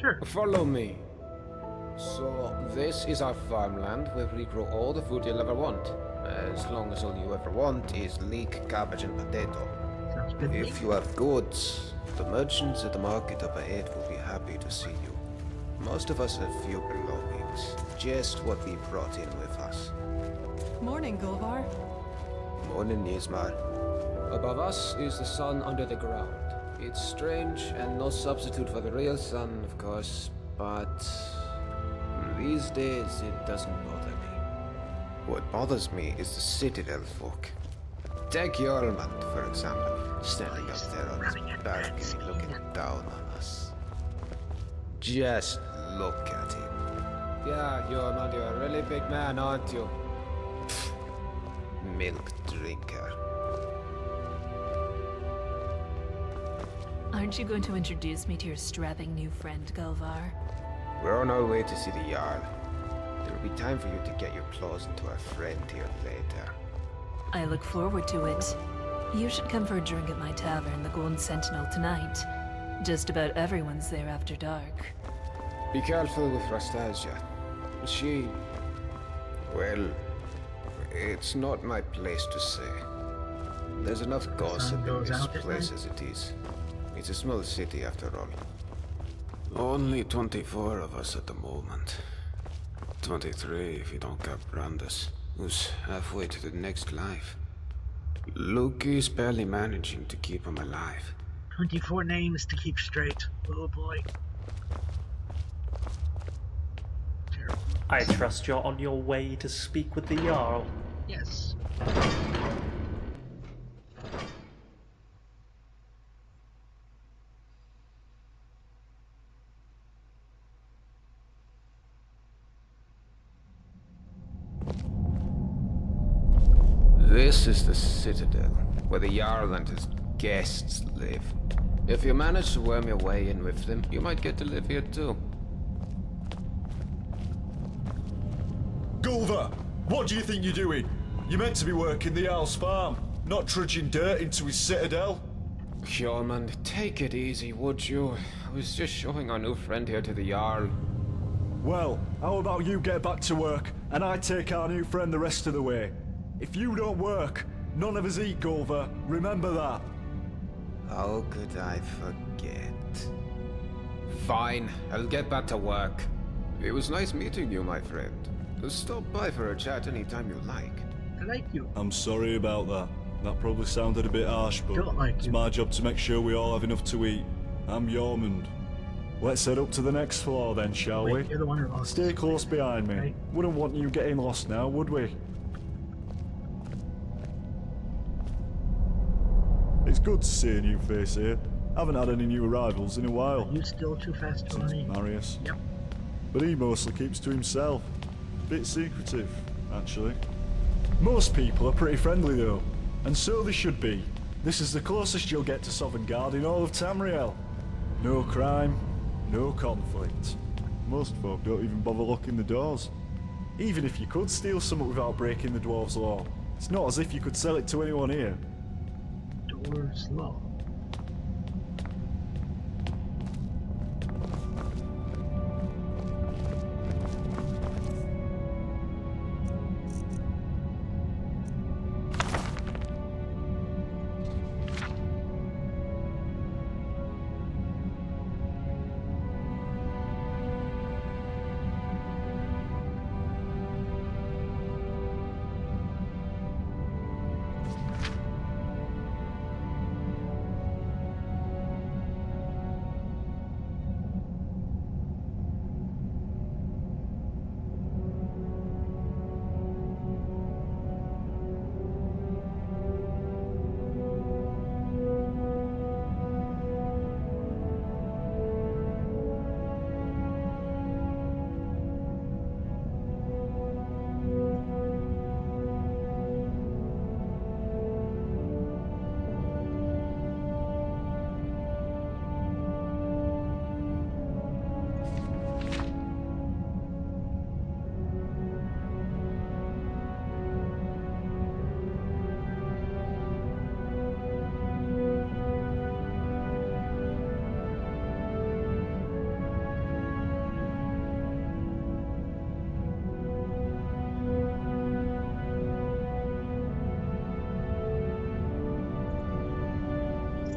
Sure. Follow me. So, this is our farmland where we grow all the food you'll ever want. As long as all you ever want is leek, cabbage, and potato. Sounds good. If you have goods, the merchants at the market up ahead will be happy to see you. Most of us have few belongings, just what we brought in with us. Morning, Gulvar. Morning, Nismar. Above us is the sun under the ground. It's strange and no substitute for the real sun, of course, but these days it doesn't bother me. What bothers me is the citadel folk. Take Jormund, for example, standing up there on his balcony looking down on us. Just look at him. Yeah, Jormund, you're a really big man, aren't you? Milk drinker. Aren't you going to introduce me to your strapping new friend, Gulvar? We're on our way to see the Jarl. There'll be time for you to get your claws into our friend here later. I look forward to it. You should come for a drink at my tavern, the Golden Sentinel, tonight. Just about everyone's there after dark. Be careful with Rastasia. She... well... it's not my place to say. There's enough gossip in this place as it is. It's a small city after all. Only 24 of us at the moment. 23 if you don't count Brandis, who's halfway to the next life. Luke is barely managing to keep him alive. 24 names to keep straight. Oh boy. Terrible. I trust you're on your way to speak with the Jarl. Yes. This is the Citadel, where the Jarl and his guests live. If you manage to worm your way in with them, you might get to live here too. Gulver, what do you think you're doing? You're meant to be working the Jarl's farm, not trudging dirt into his citadel. Hjormund, take it easy, would you? I was just showing our new friend here to the Jarl. Well, how about you get back to work, and I take our new friend the rest of the way? If you don't work, none of us eat, Gulver. Remember that. How could I forget? Fine, I'll get back to work. It was nice meeting you, my friend. Stop by for a chat anytime you like. I like you. I'm sorry about that. That probably sounded a bit harsh, but Don't like it's you. my job to make sure we all have enough to eat. I'm Jormund. Let's head up to the next floor then, shall Wait, we? you're the one who lost. Stay close behind me. Right. Wouldn't want you getting lost now, would we? It's good to see a new face here. Haven't had any new arrivals in a while. Are you still too fast to Since run? Marius. Yep. But he mostly keeps to himself. Bit secretive, actually. Most people are pretty friendly though, and so they should be. This is the closest you'll get to Sovngarde in all of Tamriel. No crime, no conflict. Most folk don't even bother locking the doors. Even if you could steal something without breaking the dwarves' law, it's not as if you could sell it to anyone here. Doors locked.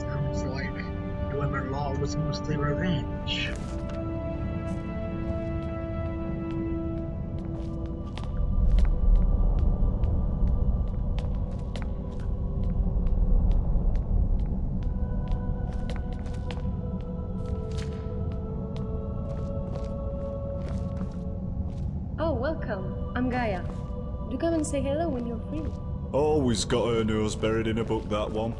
Sounds like Dwemer Law was mostly revenge. Oh, welcome. I'm Gaia. Do come and say hello when you're free. Always got her nose buried in a book, that one.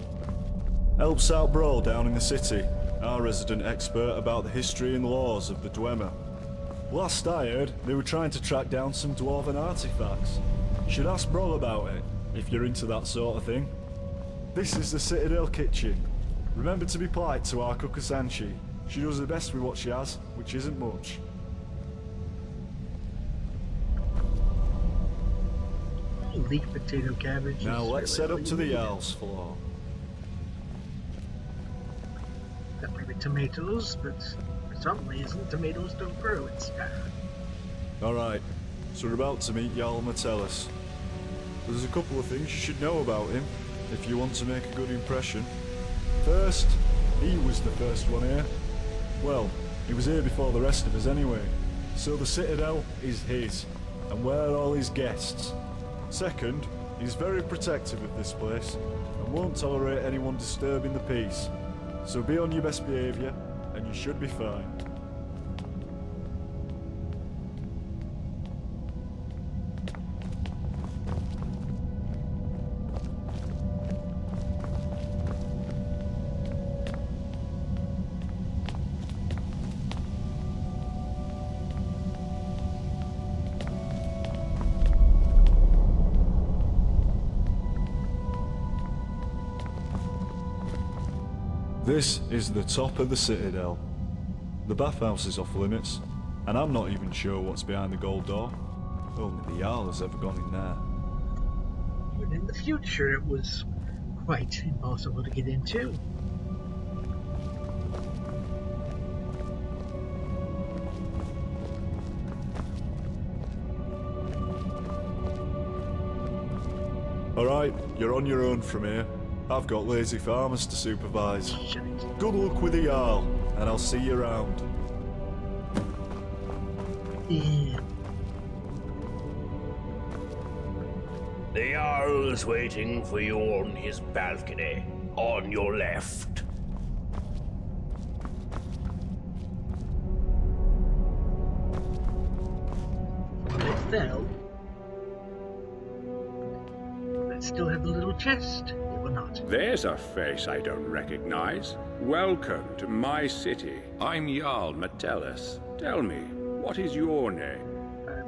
Helps out Brawl down in the city, our resident expert about the history and laws of the Dwemer. Last I heard, they were trying to track down some dwarven artifacts. Should ask Brawl about it, if you're into that sort of thing. This is the Citadel kitchen. Remember to be polite to our cook Asanchi. She does her best with what she has, which isn't much. Leek potato cabbage. Now is let's really head up to the all you Owl's floor. need. Got maybe tomatoes, but for some reason tomatoes don't grow in Skyrim. Alright, so we're about to meet Jarl Metellus. There's a couple of things you should know about him, if you want to make a good impression. First, he was the first one here. Well, he was here before the rest of us anyway. So the Citadel is his, and we're all his guests. Second, he's very protective of this place, and won't tolerate anyone disturbing the peace. So be on your best behaviour, and you should be fine. This is the top of the Citadel. The bathhouse is off limits, and I'm not even sure what's behind the gold door. Only the Jarl has ever gone in there. Even in the future, it was quite impossible to get into. Alright, you're on your own from here. I've got lazy farmers to supervise. Good luck with the Jarl, and I'll see you around. Yeah. The Jarl's waiting for you on his balcony, on your left. It fell. Let's still have the little chest, it will not. There's a face I don't recognize. Welcome to my city. I'm Jarl Metellus. Tell me, what is your name?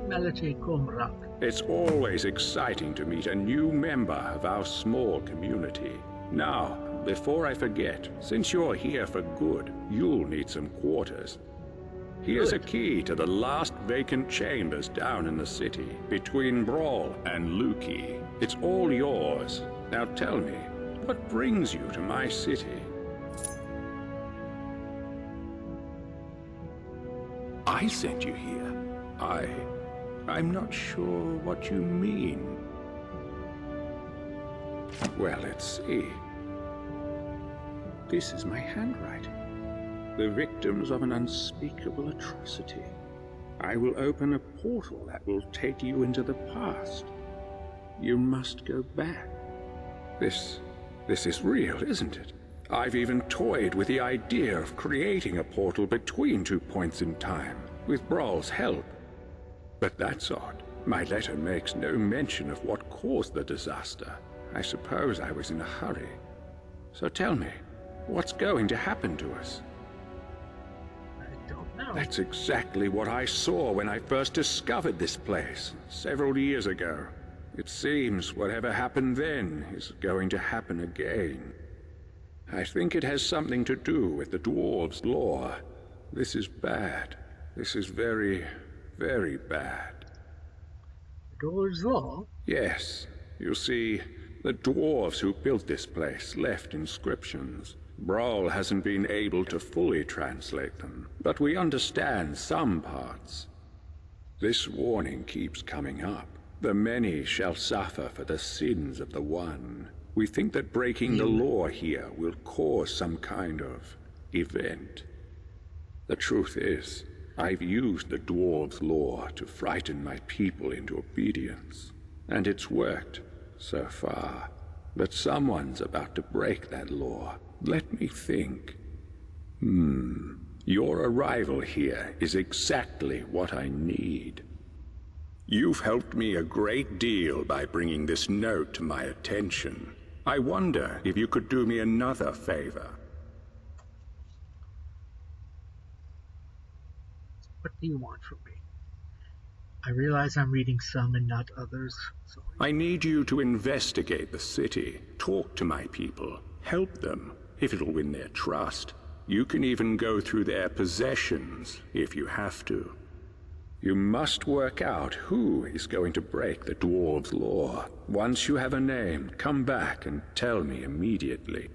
Melite Kumrak. It's always exciting to meet a new member of our small community. Now, before I forget, since you're here for good, you'll need some quarters. Here's a key to the last vacant chambers down in the city, between Brawl and Luki. It's all yours. Now tell me, what brings you to my city? I sent you here. I'm not sure what you mean. Well, let's see. This is my handwriting. The victims of an unspeakable atrocity. I will open a portal that will take you into the past. You must go back. This is real, isn't it? I've even toyed with the idea of creating a portal between 2 points in time, with Brawl's help. But that's odd. My letter makes no mention of what caused the disaster. I suppose I was in a hurry. So tell me, what's going to happen to us? I don't know. That's exactly what I saw when I first discovered this place, several years ago. It seems whatever happened then is going to happen again. I think it has something to do with the dwarves' lore. This is bad. This is very, very bad. Dwarves' law? Yes. You see, the dwarves who built this place left inscriptions. Brawl hasn't been able to fully translate them, but we understand some parts. This warning keeps coming up. The many shall suffer for the sins of the one. We think that breaking the law here will cause some kind of event. The truth is, I've used the dwarves' law to frighten my people into obedience, and it's worked so far. But someone's about to break that law. Let me think. Your arrival here is exactly what I need. You've helped me a great deal by bringing this note to my attention. I wonder if you could do me another favor. What do you want from me? I realize I'm reading some and not others. Sorry. I need you to investigate the city, talk to my people, help them, if it'll win their trust. You can even go through their possessions, if you have to. You must work out who is going to break the dwarves' law. Once you have a name, come back and tell me immediately.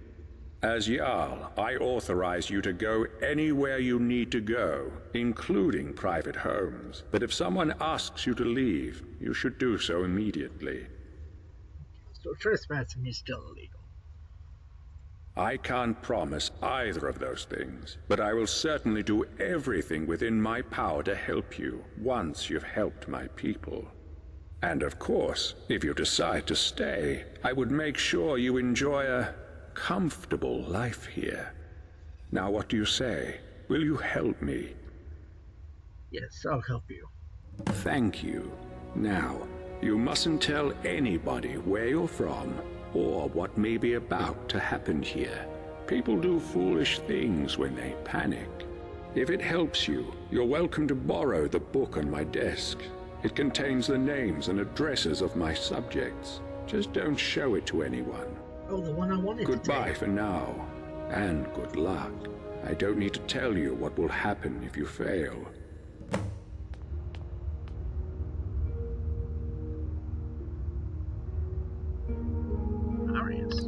As Jarl, I authorize you to go anywhere you need to go, including private homes. But if someone asks you to leave, you should do so immediately. So trespassing is still illegal. I can't promise either of those things, but I will certainly do everything within my power to help you once you've helped my people. And of course, if you decide to stay, I would make sure you enjoy a comfortable life here. Now what do you say? Will you help me? Yes, I'll help you. Thank you. Now, you mustn't tell anybody where you're from or what may be about to happen here. People do foolish things when they panic. If it helps you, you're welcome to borrow the book on my desk. It contains the names and addresses of my subjects. Just don't show it to anyone. Oh, the one I wanted to take. Goodbye for now. And good luck. I don't need to tell you what will happen if you fail. Marius.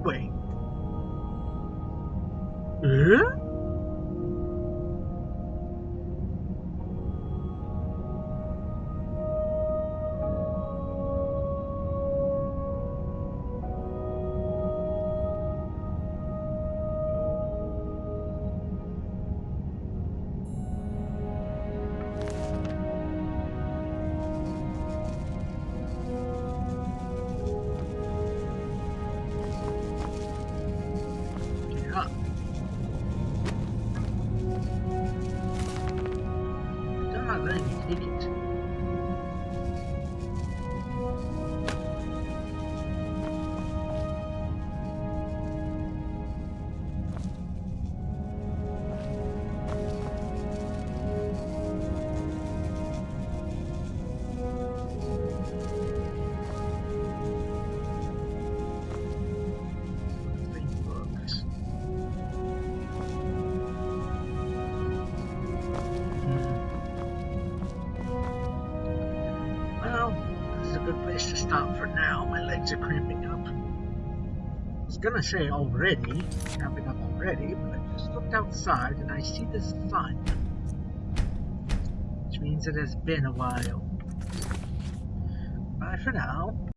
Wait. Huh? Yeah. God, let me take it. Books. Well, this is a good place to stop for now. My legs are cramping up. I was gonna say already, cramping up already, but I just looked outside and I see the sun, which means it has been a while. Bye for now.